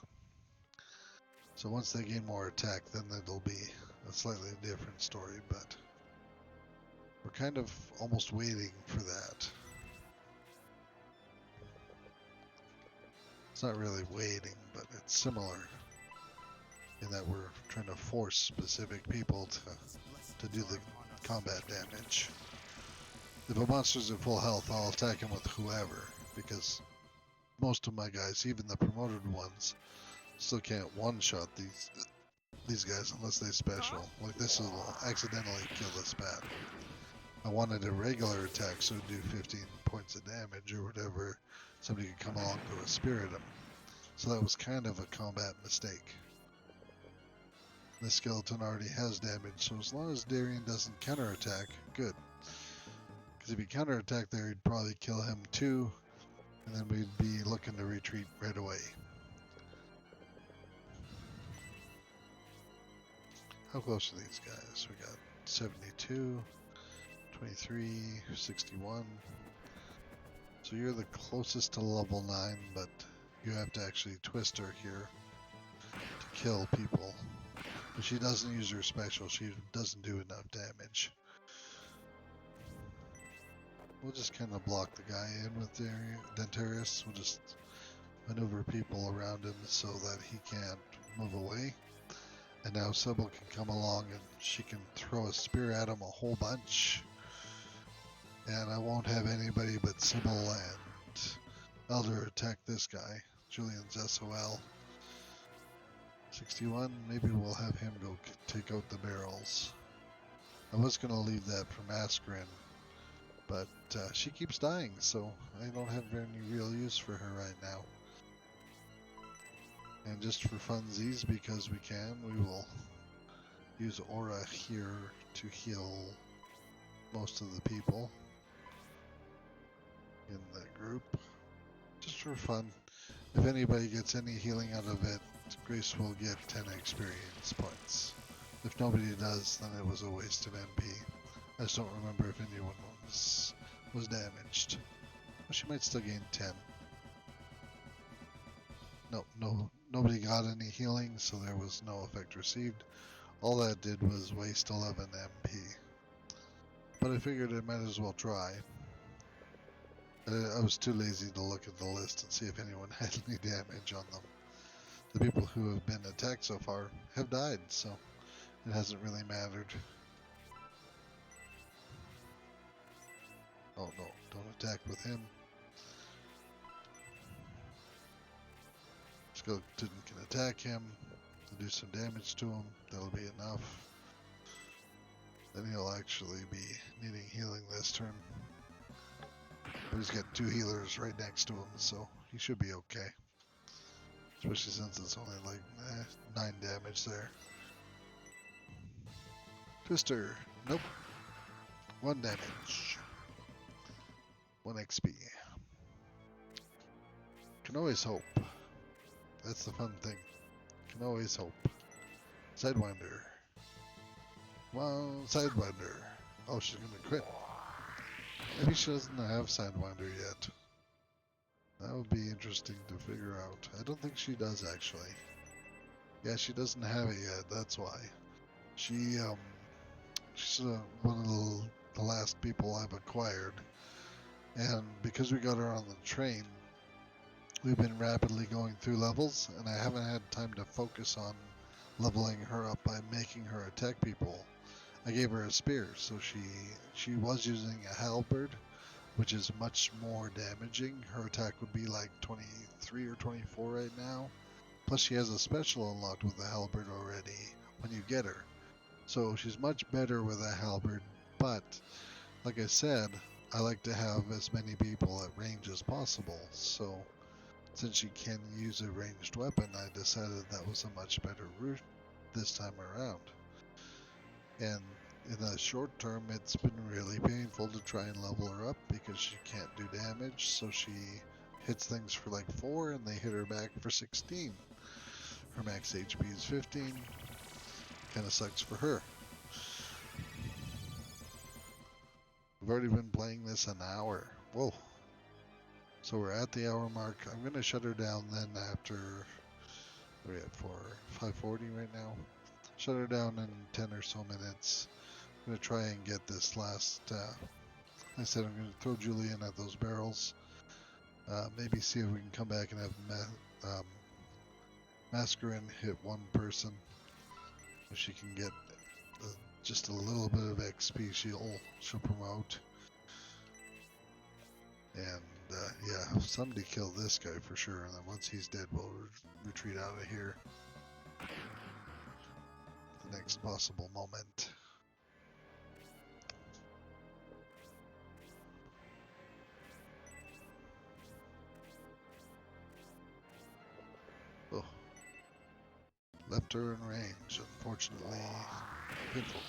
So once they gain more attack, then it'll be a slightly different story, but we're kind of almost waiting for that. It's not really waiting, but it's similar in that we're trying to force specific people to do the combat damage. If a monster's at full health, I'll attack him with whoever, because most of my guys, even the promoted ones, still can't one-shot these guys unless they special. Like this will accidentally kill this bat. I wanted a regular attack so it'd do 15 points of damage or whatever. Somebody could come along to a spirit him. So that was kind of a combat mistake. The skeleton already has damage, so as long as Darian doesn't counterattack, good. Because if he counterattacked there, he'd probably kill him too, and then we'd be looking to retreat right away. How close are these guys? We got 72, 23, 61. So you're the closest to level 9, but you have to actually twist her here to kill people. But she doesn't use her special, she doesn't do enough damage. We'll just kind of block the guy in with the Dentarius. We'll just maneuver people around him so that he can't move away. And now Cybel can come along and she can throw a spear at him a whole bunch. And I won't have anybody but Cybel and Eldar attack this guy, Julian's SOL. 61, maybe we'll have him go take out the barrels. I was going to leave that for Mascarin, but she keeps dying, so I don't have any real use for her right now. And just for funsies, because we can, we will use Aura here to heal most of the people in the group. Just for fun. If anybody gets any healing out of it, Grace will get 10 experience points. If nobody does, then it was a waste of MP. I just don't remember if anyone was damaged. Well, she might still gain 10. No, nobody got any healing, so there was no effect received. All that did was waste 11 MP. But I figured I might as well try. I was too lazy to look at the list and see if anyone had any damage on them. The people who have been attacked so far have died, so it hasn't really mattered. Oh no, don't attack with him. Skeleton can attack him, do some damage to him, that'll be enough. Then he'll actually be needing healing this turn. But he's got 2 healers right next to him, so he should be okay. Especially since it's only like 9 damage there. Twister, nope. 1 damage. 1 XP. Can always hope. That's the fun thing. Can always hope. Sidewinder. Well, Sidewinder. Oh, she's gonna crit. Maybe she doesn't have Sidewinder yet. That would be interesting to figure out. I don't think she does actually. Yeah, she doesn't have it yet. That's why. She's one of the last people I've acquired, and because we got her on the train, we've been rapidly going through levels, and I haven't had time to focus on leveling her up by making her attack people. I gave her a spear, so she was using a halberd, which is much more damaging. Her attack would be like 23 or 24 right now. Plus she has a special unlocked with the halberd already when you get her. So she's much better with a halberd, but like I said, I like to have as many people at range as possible. So since she can use a ranged weapon, I decided that was a much better route this time around. And in the short term, it's been really painful to try and level her up because she can't do damage, so she hits things for like 4 and they hit her back for 16. Her max HP is 15. Kinda sucks for her. We've already been playing this an hour. Whoa. So we're at the hour mark. I'm gonna shut her down then after, what are we at for? 5:40 right now? Shut her down in 10 or so minutes. I'm going to try and get this last, I said I'm going to throw Julian at those barrels. Maybe see if we can come back and have Mascarin hit 1 person. If she can get just a little bit of XP, she'll promote. And yeah, somebody kill this guy for sure, and then once he's dead, we'll retreat out of here. next possible moment. Oh, left her in range. Unfortunately, painful.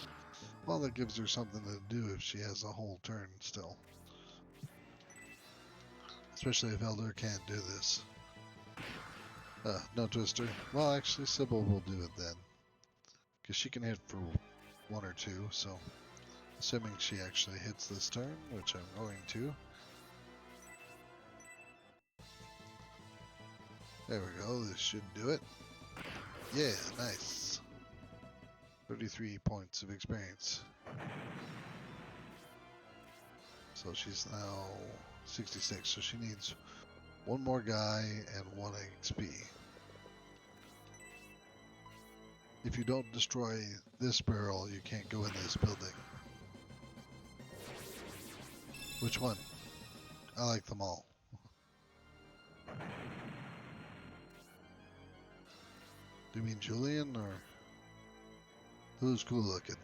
Well, that gives her something to do if she has a whole turn still. Especially if Eldar can't do this. No twister. Well, actually, Cybel will do it then. Because she can hit for 1 or 2, so... Assuming she actually hits this turn, which I'm going to. There we go, this should do it. Yeah, nice. 33 points of experience. So she's now 66, so she needs one more guy and 1 XP. If you don't destroy this barrel, you can't go in this building. Which one? I like them all. Do you mean Julian, or who's cool looking?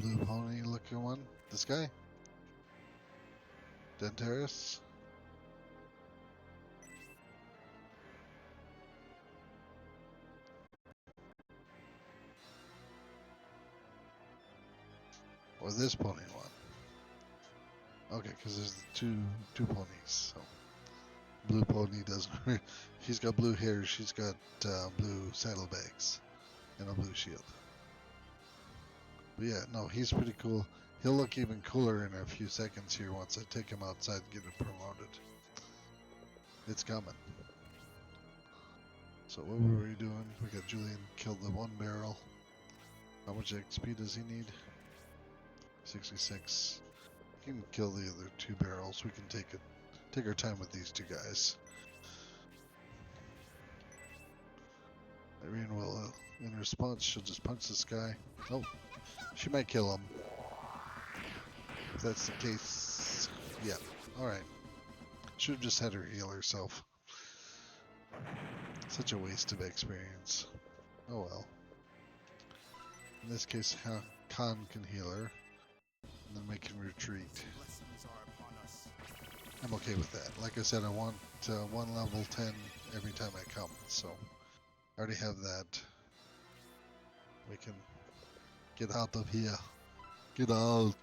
Blue pony looking one? This guy? Dentaris? Or this pony one? Okay, because there's two ponies. So blue pony doesn't. He's got blue hair. She's got blue saddlebags and a blue shield. But yeah, no, he's pretty cool. He'll look even cooler in a few seconds here once I take him outside and get him promoted. It's coming. So what were we doing? We got Julian killed the 1 barrel. How much XP does he need? 66. He can kill the other 2 barrels. We can take our time with these 2 guys. Irene will, in response, she'll just punch this guy. Oh, she might kill him. If that's the case, yeah. Alright. Should have just had her heal herself. Such a waste of experience. Oh well. In this case, Khan can heal her. And then we can retreat. I'm okay with that. Like I said, I want 1 level 10 every time I come, so I already have that. We can get out of here. Get out.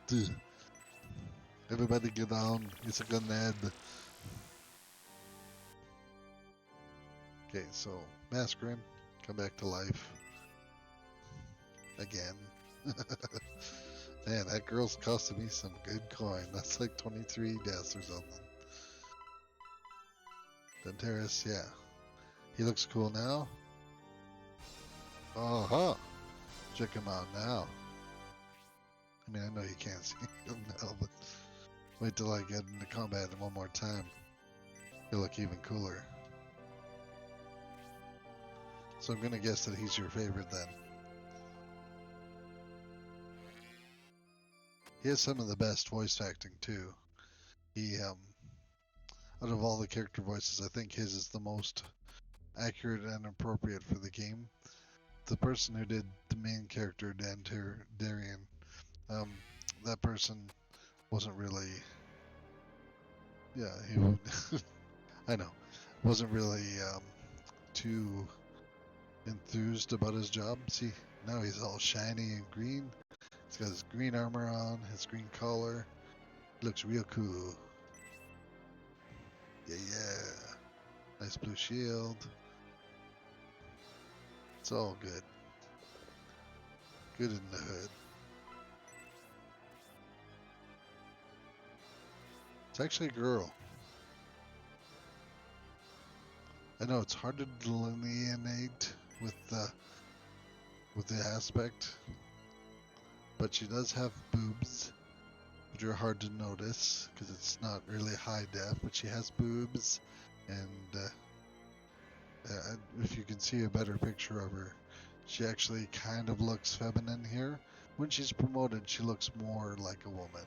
Everybody get down. It's a grenade. Okay, so Mascarin, come back to life. Again. Man, that girl's costing me some good coin. That's like 23 deaths or something. Dentaris, yeah. He looks cool now. Uh-huh. Check him out now. I mean, I know you can't see him now, but wait till I get into combat one more time. He'll look even cooler. So I'm gonna guess that he's your favorite then. He has some of the best voice acting too. He, out of all the character voices, I think his is the most accurate and appropriate for the game. The person who did the main character, Darian, that person wasn't really, yeah, he would, I know, wasn't really too enthused about his job. See, now he's all shiny and green. He's got his green armor on, his green collar. Looks real cool. Yeah, yeah. Nice blue shield. It's all good. Good in the hood. It's actually a girl. I know it's hard to delineate with the aspect, but she does have boobs, which are hard to notice because it's not really high def. But she has boobs, and if you can see a better picture of her, she actually kind of looks feminine here. When she's promoted, she looks more like a woman.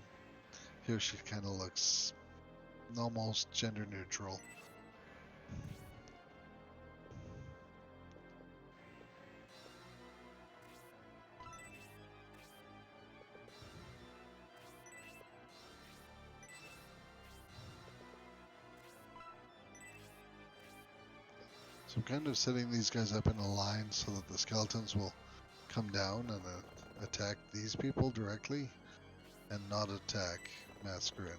Here she kind of looks almost gender neutral. So I'm kind of setting these guys up in a line so that the skeletons will come down and attack these people directly and not attack Masquerin.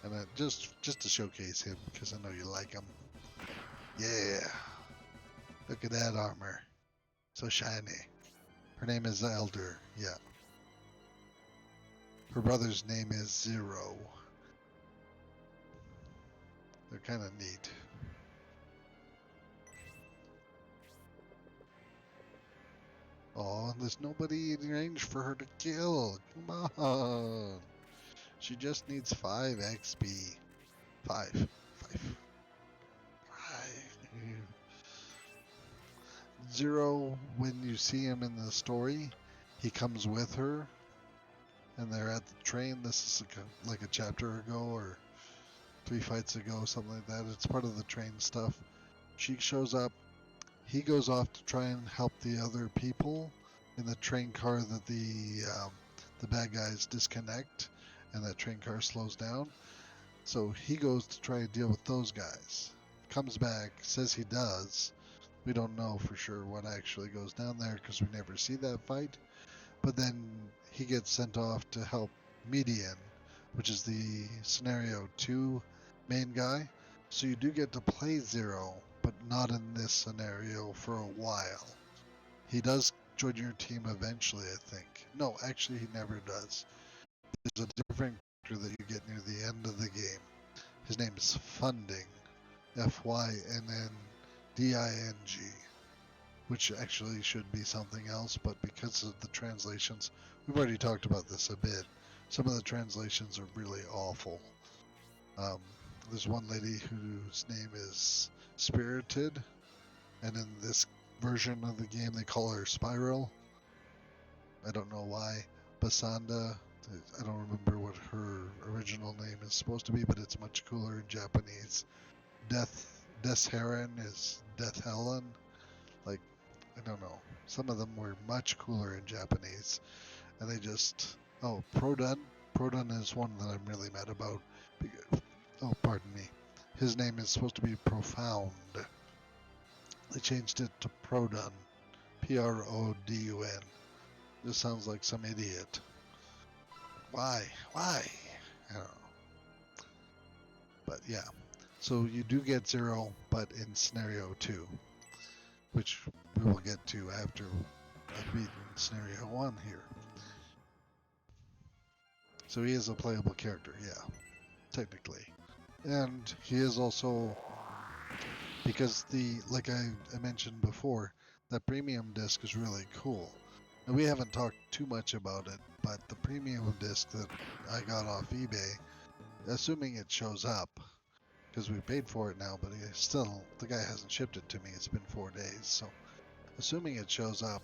And just to showcase him, because I know you like him. Yeah. Look at that armor. So shiny. Her name is Eldar. Yeah. Her brother's name is Zero. They're kind of neat. Oh, there's nobody in range for her to kill. Come on. She just needs 5 XP. 5. 5. 5. Zero, when you see him in the story, he comes with her and they're at the train. This is like a chapter ago or 3 fights ago, something like that. It's part of the train stuff. She shows up. He goes off to try and help the other people in the train car that the bad guys disconnect, and that train car slows down. So he goes to try and deal with those guys. Comes back, says he does. We don't know for sure what actually goes down there because we never see that fight. But then he gets sent off to help Median, which is the scenario 2 main guy. So you do get to play Zero, but not in this scenario for a while. He does join your team eventually, I think. No, actually he never does. There's a different character that you get near the end of the game. His name is Funding. Fynnnding, which actually should be something else, but because of the translations, we've already talked about this a bit. Some of the translations are really awful. There's one lady whose name is Spirited, and in this version of the game they call her Spiral. I don't know why. Basanda, I don't remember what her original name is supposed to be, but it's much cooler in Japanese. Death Heron is Death Helen. Like, I don't know. Some of them were much cooler in Japanese, and they just... Oh, Produn. Produn is one that I'm really mad about. Oh, pardon me. His name is supposed to be Profound. They changed it to Produn. Produn. This sounds like some idiot. Why? Why? I don't know. But yeah. So you do get Zero, but in scenario 2, which we will get to after I've beaten scenario 1 here. So he is a playable character, yeah, technically. And he is also, because like I mentioned before, that premium disc is really cool. And we haven't talked too much about it, but the premium disc that I got off eBay, assuming it shows up, because we paid for it now, but the guy hasn't shipped it to me. It's been 4 days, so assuming it shows up,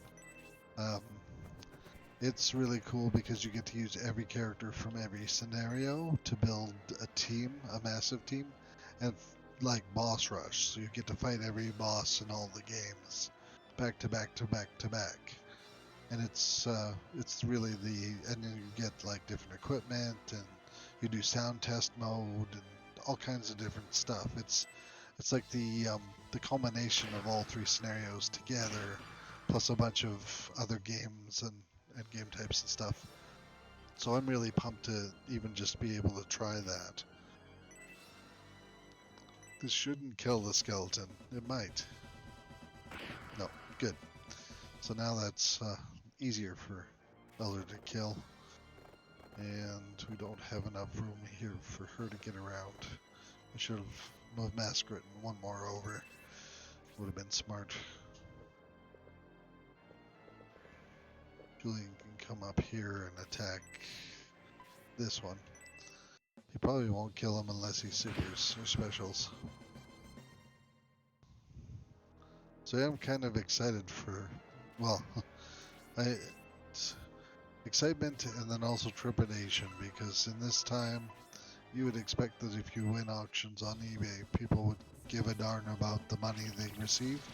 it's really cool because you get to use every character from every scenario to build a team, a massive team, and like boss rush. So you get to fight every boss in all the games, back to back to back to back. And it's really and then you get like different equipment, and you do sound test mode and all kinds of different stuff. It's like the culmination of all 3 scenarios together, plus a bunch of other games and game types and stuff. So I'm really pumped to even just be able to try that. This shouldn't kill the skeleton. It might. No, good. So now that's easier for Eldar to kill. And we don't have enough room here for her to get around. I should have moved Masquerin one more over. Would have been smart. Julian can come up here and attack this one. He probably won't kill him unless he supers or specials. So I'm kind of excited for, well, excitement and then also trepidation, because in this time you would expect that if you win auctions on eBay, people would give a darn about the money they receive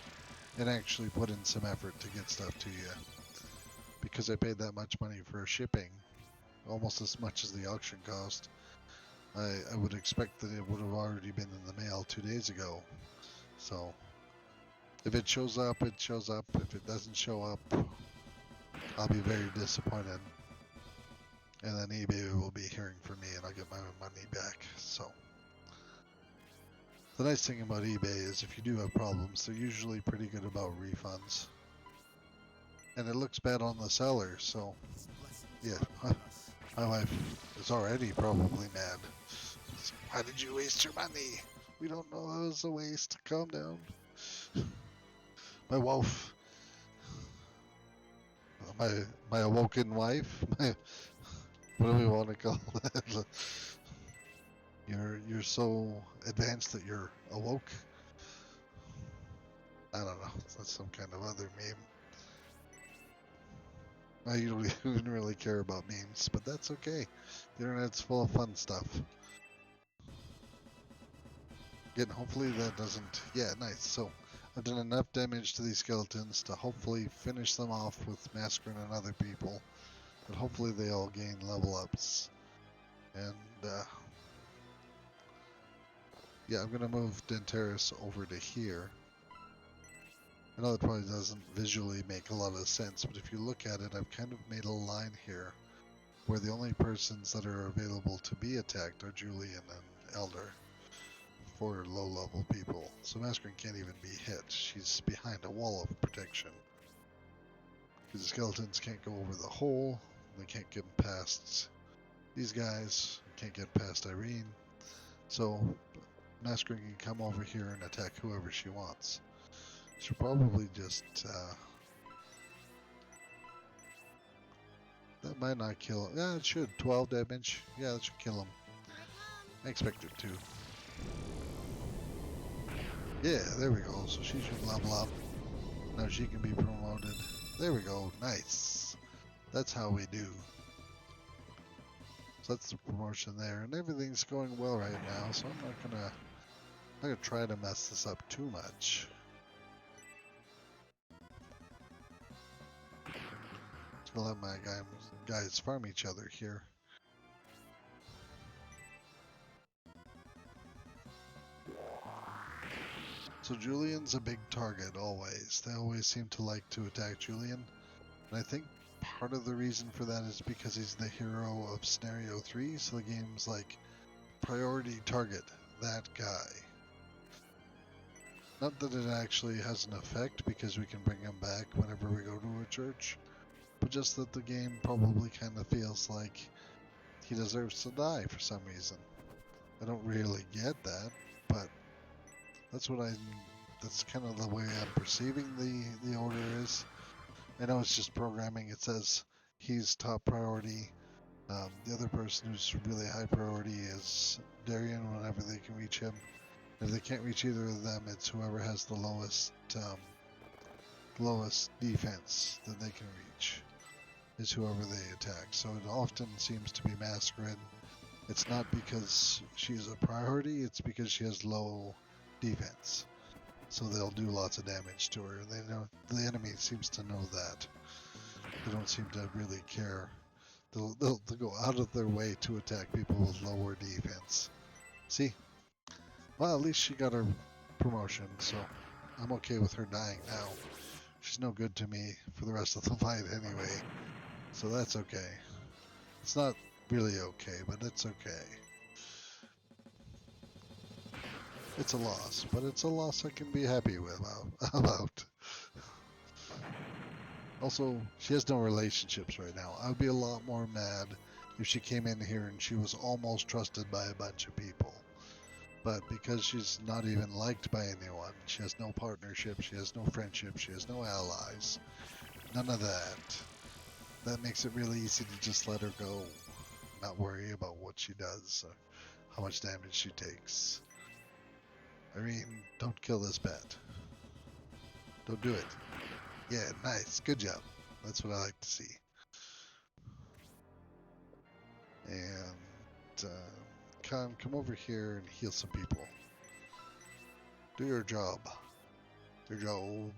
and actually put in some effort to get stuff to you. Because I paid that much money for shipping, almost as much as the auction cost, I would expect that it would have already been in the mail 2 days ago. So if it shows up, it shows up. If it doesn't show up, I'll be very disappointed. And then eBay will be hearing from me and I'll get my money back. So the nice thing about eBay is if you do have problems, they're usually pretty good about refunds. And it looks bad on the seller, so yeah. My wife is already probably mad. Why did you waste your money? We don't know it was a waste. Calm down. My wife, my awoken wife, what do we want to call that? You're so advanced that you're awoke. I don't know. That's some kind of other meme. I don't even really care about memes, but that's okay. The internet's full of fun stuff. Again, hopefully that doesn't... Yeah, nice. So, I've done enough damage to these skeletons to hopefully finish them off with massacring and other people. But hopefully they all gain level ups. And, yeah, I'm going to move Denteris over to here. I know that probably doesn't visually make a lot of sense, but if you look at it, I've kind of made a line here where the only persons that are available to be attacked are Julian and Eldar for low-level people. So Masquerade can't even be hit. She's behind a wall of protection. Because the skeletons can't go over the hole. They can't get past these guys. Can't get past Irene. So Masquerade can come over here and attack whoever she wants. She'll probably just... that might not kill him. Yeah, it should. 12 damage. Yeah, that should kill him. I expect it to. Yeah, there we go. So she should level up. Now she can be promoted. There we go. Nice. That's how we do. So that's the promotion there. And everything's going well right now. So I'm not gonna try to mess this up too much. Just gonna let my guys farm each other here. So Julian's a big target always. They always seem to like to attack Julian. And I think part of the reason for that is because he's the hero of Scenario 3, so the game's like, priority target that guy. Not that it actually has an effect, because we can bring him back whenever we go to a church, but just that the game probably kind of feels like he deserves to die for some reason. I don't really get that, but that's kind of the way I'm perceiving the order is. I know it's just programming. It says he's top priority. The other person who's really high priority is Darian whenever they can reach him. If they can't reach either of them, it's whoever has the lowest defense that they can reach is whoever they attack. So it often seems to be Masquerade. It's not because she's a priority, it's because she has low defense. So they'll do lots of damage to her. And they know the enemy seems to know that. They don't seem to really care. They'll go out of their way to attack people with lower defense. See? Well, at least she got her promotion, so I'm okay with her dying now. She's no good to me for the rest of the fight anyway, so that's okay. It's not really okay, but it's okay. It's a loss, but it's a loss I can be happy with about. Also, she has no relationships right now. I would be a lot more mad if she came in here and she was almost trusted by a bunch of people. But because she's not even liked by anyone, she has no partnership, she has no friendship, she has no allies, none of that. That makes it really easy to just let her go, not worry about what she does, or how much damage she takes. Irene, don't kill this bat. Don't do it. Yeah, nice, good job. That's what I like to see. And come over here and heal some people. Do your job. Your job.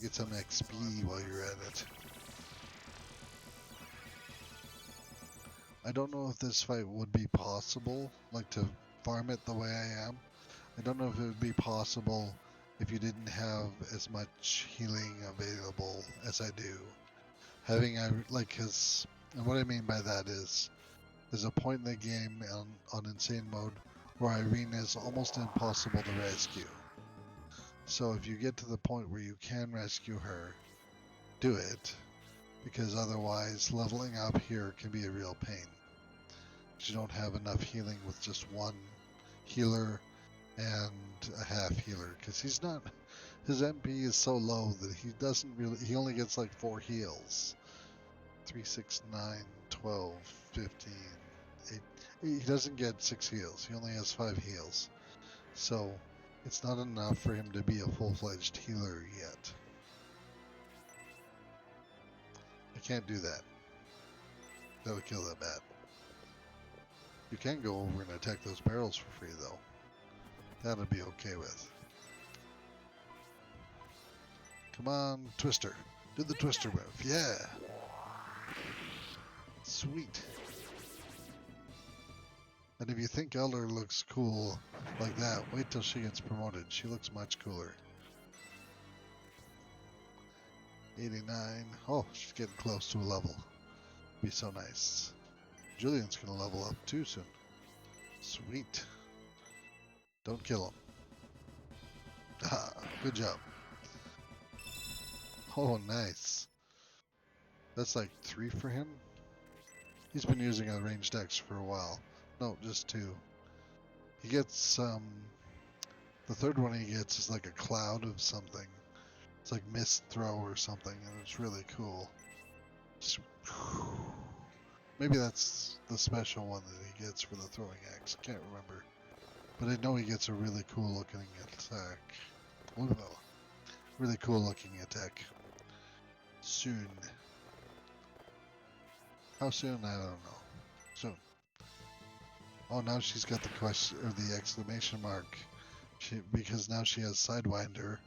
Get some XP while you're at it. I don't know if this fight would be possible, like to farm it the way I am. I don't know if it would be possible if you didn't have as much healing available as I do. Having cause, and what I mean by that is, there's a point in the game on insane mode where Irene is almost impossible to rescue. So if you get to the point where you can rescue her, do it, because otherwise leveling up here can be a real pain. You don't have enough healing with just one healer and a half healer, because his MP is so low that he only gets like 4 heals. 3, 6, 9, 12, 15, 8. He doesn't get 6 heals. He only has 5 heals. So it's not enough for him to be a full-fledged healer yet. I can't do that. That would kill that bat. You can go over and attack those barrels for free, though. That'd be okay with. Come on, Twister. Do the Twister move. Yeah. Sweet. And if you think Eldar looks cool like that, wait till she gets promoted. She looks much cooler. 89. Oh, she's getting close to a level. Be so nice. Julian's gonna level up too soon. Sweet. Don't kill him. Ah, good job. Oh, nice. That's like 3 for him. He's been using a ranged X for a while. No, just 2. He gets, the third one he gets is like a cloud of something. It's like mist throw or something, and it's really cool. Just, maybe that's the special one that he gets for the throwing axe. Can't remember. But I know he gets a really cool looking attack. Really cool looking attack. Soon. How soon? I don't know. Soon. Oh, now she's got the question or the exclamation mark. Because now she has Sidewinder.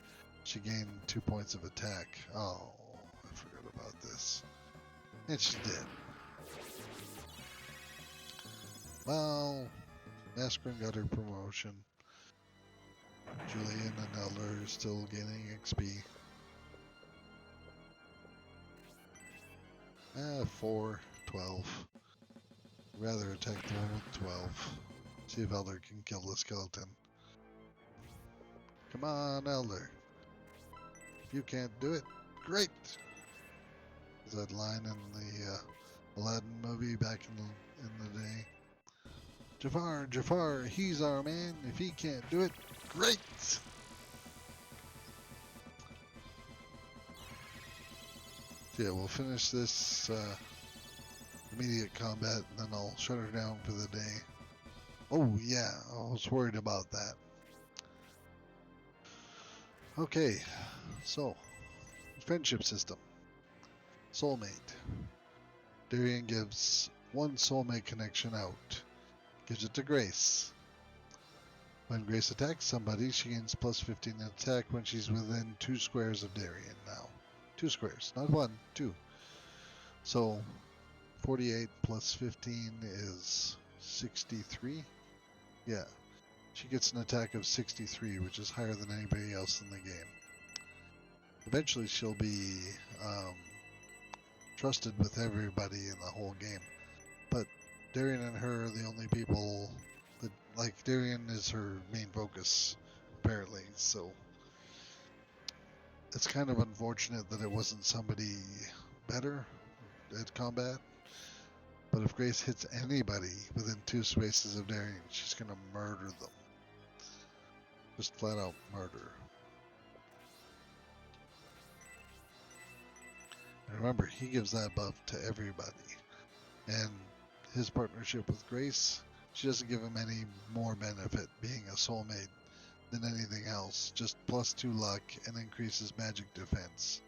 She gained 2 points of attack. Oh, I forgot about this. And she did. Well, Aspirin got her promotion. Julian and Eldar are still gaining XP. 4, 12. Rather attack the one with 12. See if Eldar can kill the skeleton. Come on, Eldar. If you can't do it, great! Is that line in the Aladdin movie back in the day? Jafar, he's our man. If he can't do it, great! So yeah, we'll finish this immediate combat, and then I'll shut her down for the day. Oh yeah, I was worried about that. Okay, so friendship system. Soulmate. Darian gives 1 soulmate connection out. Gives it to Grace. When Grace attacks somebody, she gains plus 15 in attack when she's within 2 squares of Darian now. 2 squares, not 1, 2. So 48 plus 15 is 63. Yeah. She gets an attack of 63, which is higher than anybody else in the game. Eventually she'll be trusted with everybody in the whole game. But Darian and her are the only people that, like, Darian is her main focus, apparently, so it's kind of unfortunate that it wasn't somebody better at combat. But if Grace hits anybody within 2 spaces of Darian, she's gonna murder them. Just flat out murder. And remember, he gives that buff to everybody. And his partnership with Grace, she doesn't give him any more benefit being a soulmate than anything else. Just plus 2 luck and increases magic defense.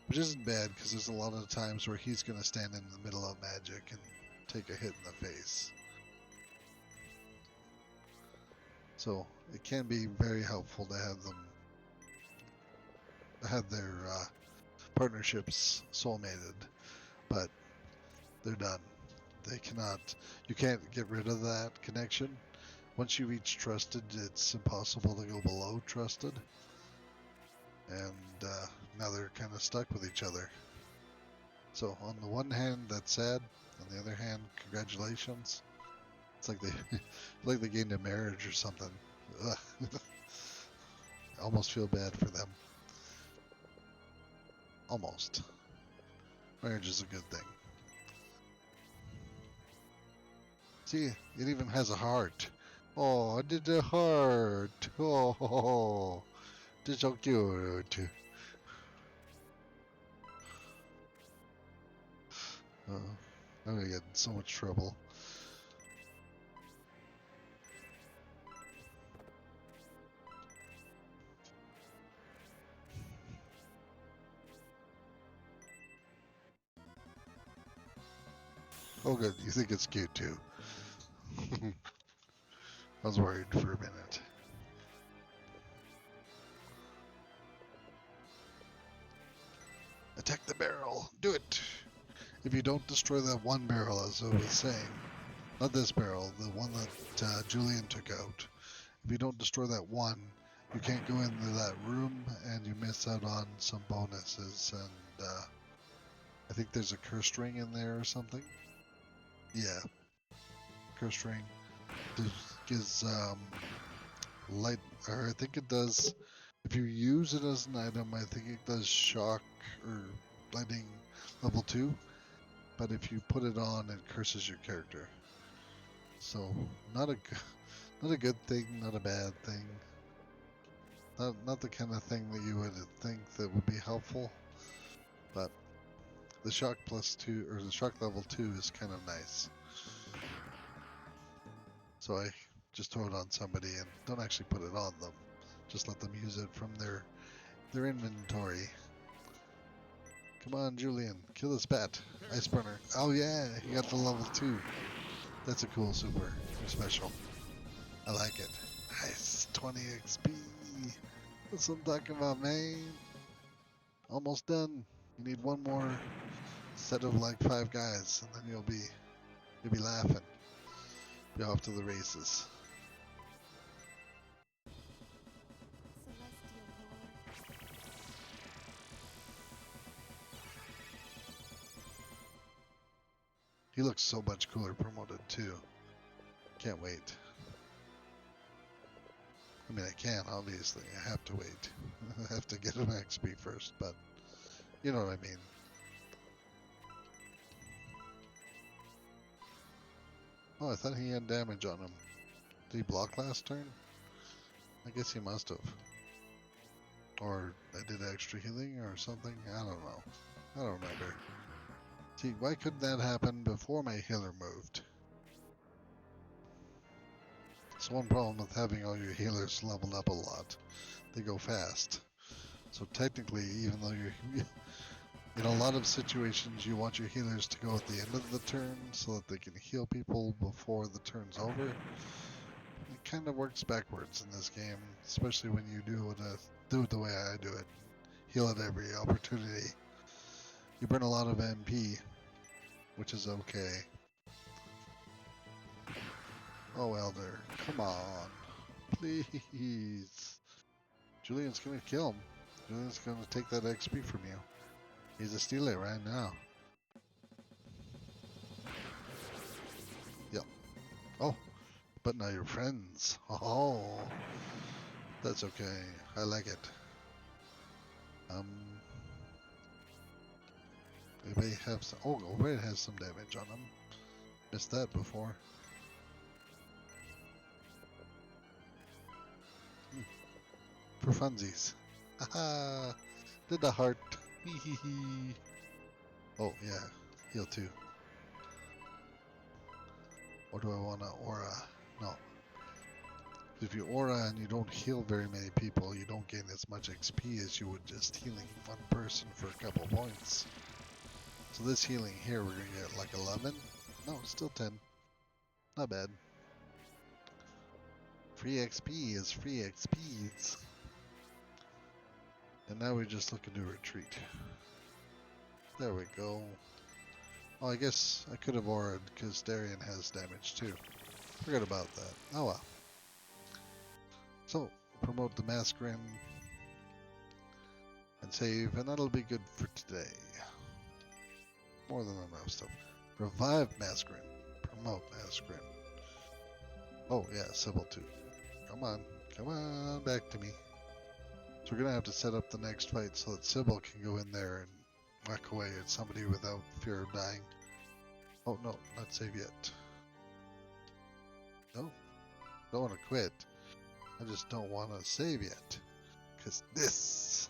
Which isn't bad, because there's a lot of times where he's going to stand in the middle of magic and take a hit in the face. So it can be very helpful to have their partnerships soulmated, but they're done. They cannot. You can't get rid of that connection. Once you reach trusted, it's impossible to go below trusted. And now they're kind of stuck with each other. So on the one hand, that's sad. On the other hand, congratulations. It's like they, like they gained a marriage or something. Ugh. I almost feel bad for them. Almost. Marriage is a good thing. See, it even has a heart. Oh, I did a heart. Oh, it's so cute. I'm gonna get in so much trouble. Oh good, you think it's cute too. I was worried for a minute. Attack the barrel! Do it! If you don't destroy that one barrel, as I was saying, not this barrel, the one that Julian took out. If you don't destroy that one, you can't go into that room and you miss out on some bonuses. And I think there's a curse ring in there or something. Yeah, curse ring. Gives light, or I think it does. If you use it as an item, I think it does shock or lightning level 2. But if you put it on, it curses your character. So not a good thing, not a bad thing. Not the kind of thing that you would think that would be helpful. But the shock +2 or the shock level 2 is kind of nice. So I just throw it on somebody and don't actually put it on them. Just let them use it from their inventory. Come on, Julian, kill this bat. Ice burner. Oh yeah, you got the level 2. That's a cool super or special. I like it. Nice, 20 XP. That's what I'm talking about, man. Almost done. You need one more set of like 5 guys, and then you'll be laughing. Be off to the races. He looks so much cooler promoted too. Can't wait. I mean, I can, obviously. I have to wait. I have to get an XP first, but you know what I mean. Oh, I thought he had damage on him. Did he block last turn? I guess he must have. Or I did extra healing or something? I don't know. I don't remember. See, why couldn't that happen before my healer moved? It's one problem with having all your healers leveled up a lot. They go fast. So technically, even though you're... In a lot of situations, you want your healers to go at the end of the turn so that they can heal people before the turn's over. It kind of works backwards in this game, especially when you do it the way I do it. Heal at every opportunity. You burn a lot of MP, which is okay. Oh, Eldar, come on. Please. Julian's gonna kill him. Julian's gonna take that XP from you. He's a steal it right now. Yep. Oh, but now you're friends. Oh, that's okay. I like it. Anybody have some? Oh, Red has some damage on him. Missed that before. For funsies. Haha! Did the heart. Hee. Oh, yeah. Heal too. Or do I want to aura? No. If you aura and you don't heal very many people, you don't gain as much XP as you would just healing one person for a couple points. So this healing here, we're going to get like 11? No, still 10. Not bad. Free XP is free XPs. And now we're just looking to retreat. There we go. Oh, I guess I could have aurored because Darien has damage too. Forgot about that. Oh well. So, promote the Mascarin and save, and that'll be good for today. More than enough stuff. Revive Mascarin. Promote Mascarin. Oh yeah, Cybel too. Come on. Come on back to me. So we're gonna have to set up the next fight so that Cybel can go in there and whack away at somebody without fear of dying. Oh no, not save yet. No, don't want to quit. I just don't want to save yet. Because this.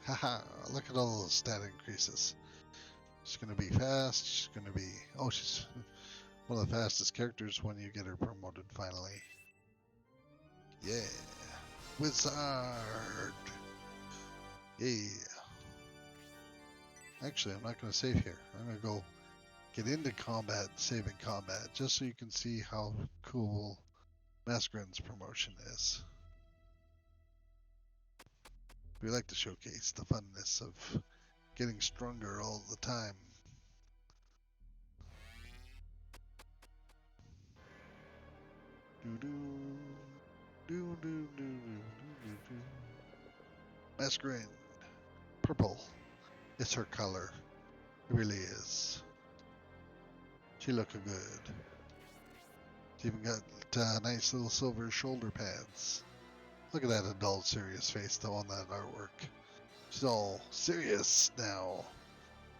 Haha, look at all those stat increases. She's going to be fast. She's going to be. Oh, she's one of the fastest characters when you get her promoted finally. Yeah. Wizard! Yeah. Actually, I'm not going to save here. I'm going to go get into combat, save in combat, just so you can see how cool Mascarin's promotion is. We like to showcase the funness of getting stronger all the time. Mascarin, purple. It's her color. It really is. She looking good. She even got nice little silver shoulder pads. Look at that adult serious face though on that artwork. She's all serious now.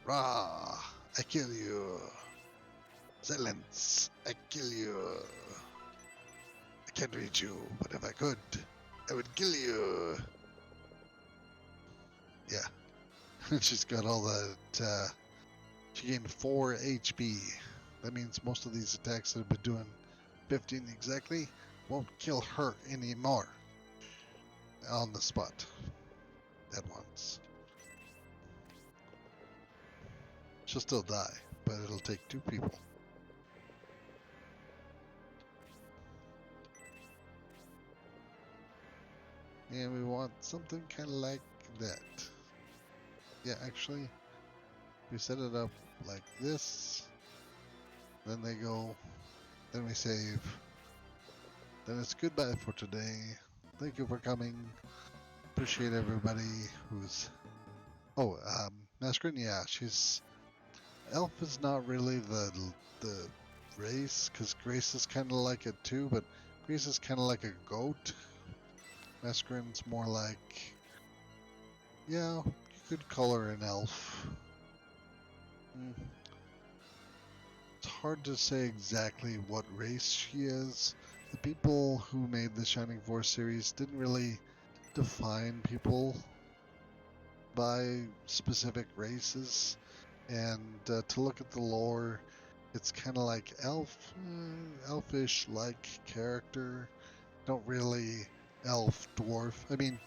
Rah! I kill you. Silence! I kill you. I can't reach you, but if I could, I would kill you. Yeah. She's got all that. She gained 4 HP. That means most of these attacks that have been doing 15 exactly won't kill her anymore. On the spot. At once. She'll still die, but it'll take 2 people. And we want something kind of like that. Yeah, actually, we set it up like this. Then they go. Then we save. Then it's goodbye for today. Thank you for coming. Appreciate everybody who's. Oh, Mascarin, yeah, she's. Elf is not really the race, because Grace is kind of like it too, but Grace is kind of like a goat. Mascarin's more like. Yeah, you could call her an elf. It's hard to say exactly what race she is. The people who made the Shining Force series didn't really define people by specific races, and to look at the lore, it's kind of like elfish like character. Don't really elf dwarf. I mean,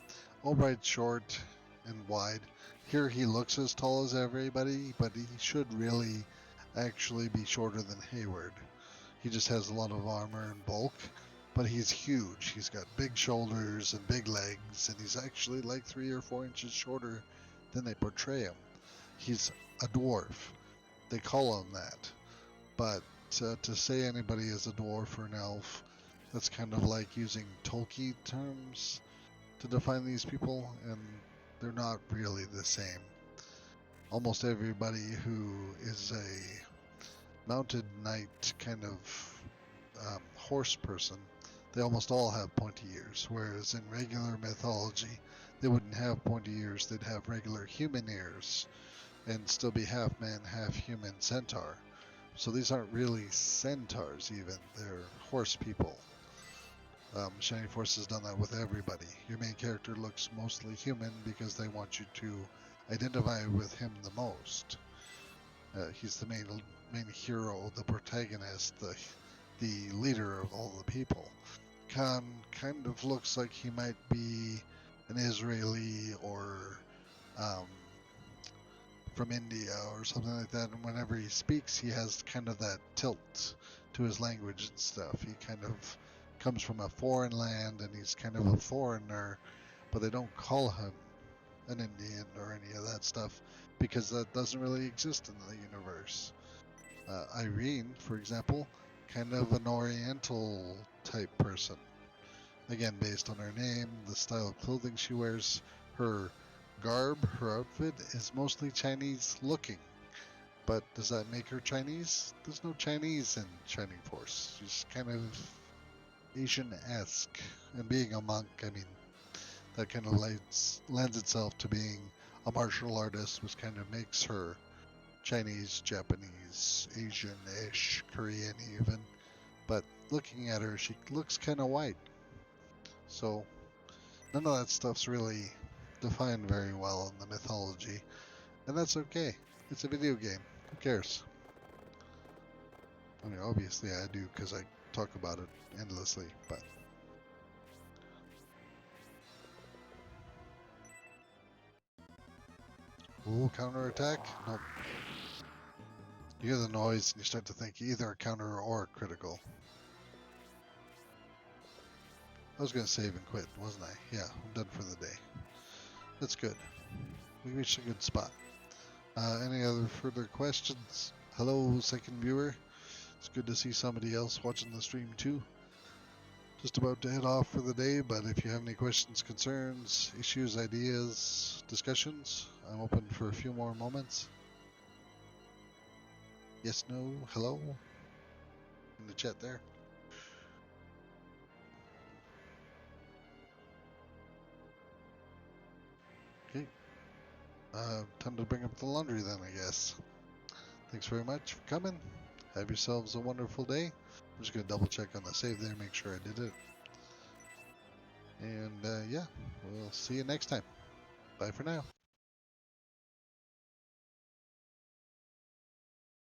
Albright's short and wide. Here he looks as tall as everybody, but he should really actually be shorter than Hayward. He just has a lot of armor and bulk, but he's huge. He's got big shoulders and big legs, and he's actually like 3 or 4 inches shorter than they portray him. He's a dwarf. They call him that. But to say anybody is a dwarf or an elf, that's kind of like using Tolkien terms to define these people, and they're not really the same. Almost everybody who is a mounted knight kind of horse person, they almost all have pointy ears, whereas in regular mythology, they wouldn't have pointy ears, they'd have regular human ears and still be half man, half human centaur. So these aren't really centaurs even, they're horse people. Shining Force has done that with everybody. Your main character looks mostly human because they want you to identify with him the most. He's the main hero, the protagonist, the leader of all the people. Khan kind of looks like he might be an Israeli or from India or something like that, and whenever he speaks, he has kind of that tilt to his language and stuff. He kind of comes from a foreign land, and he's kind of a foreigner, but they don't call him an Indian or any of that stuff because that doesn't really exist in the universe. Irene, for example, kind of an Oriental type person. Again, based on her name, the style of clothing she wears, her garb, her outfit is mostly Chinese looking. But does that make her Chinese? There's no Chinese in Shining Force. She's kind of Asian-esque. And being a monk, I mean, that kind of lends itself to being a martial artist, which kind of makes her Chinese, Japanese, Asian-ish, Korean even. But looking at her, she looks kind of white. So none of that stuff's really defined very well in the mythology. And that's okay. It's a video game. Who cares? I mean, obviously I do because I talk about it endlessly, but... Ooh, counterattack? Nope. You hear the noise and you start to think either a counter or a critical. I was going to save and quit, wasn't I? Yeah, I'm done for the day. That's good. We reached a good spot. Any other further questions? Hello, second viewer. It's good to see somebody else watching the stream too. Just about to head off for the day, but if you have any questions, concerns, issues, ideas, discussions, I'm open for a few more moments. Yes, no, hello? In the chat there. Okay. Time to bring up the laundry then, I guess. Thanks very much for coming. Have yourselves a wonderful day. I'm just going to double check on the save there, make sure I did it. And yeah, we'll see you next time. Bye for now.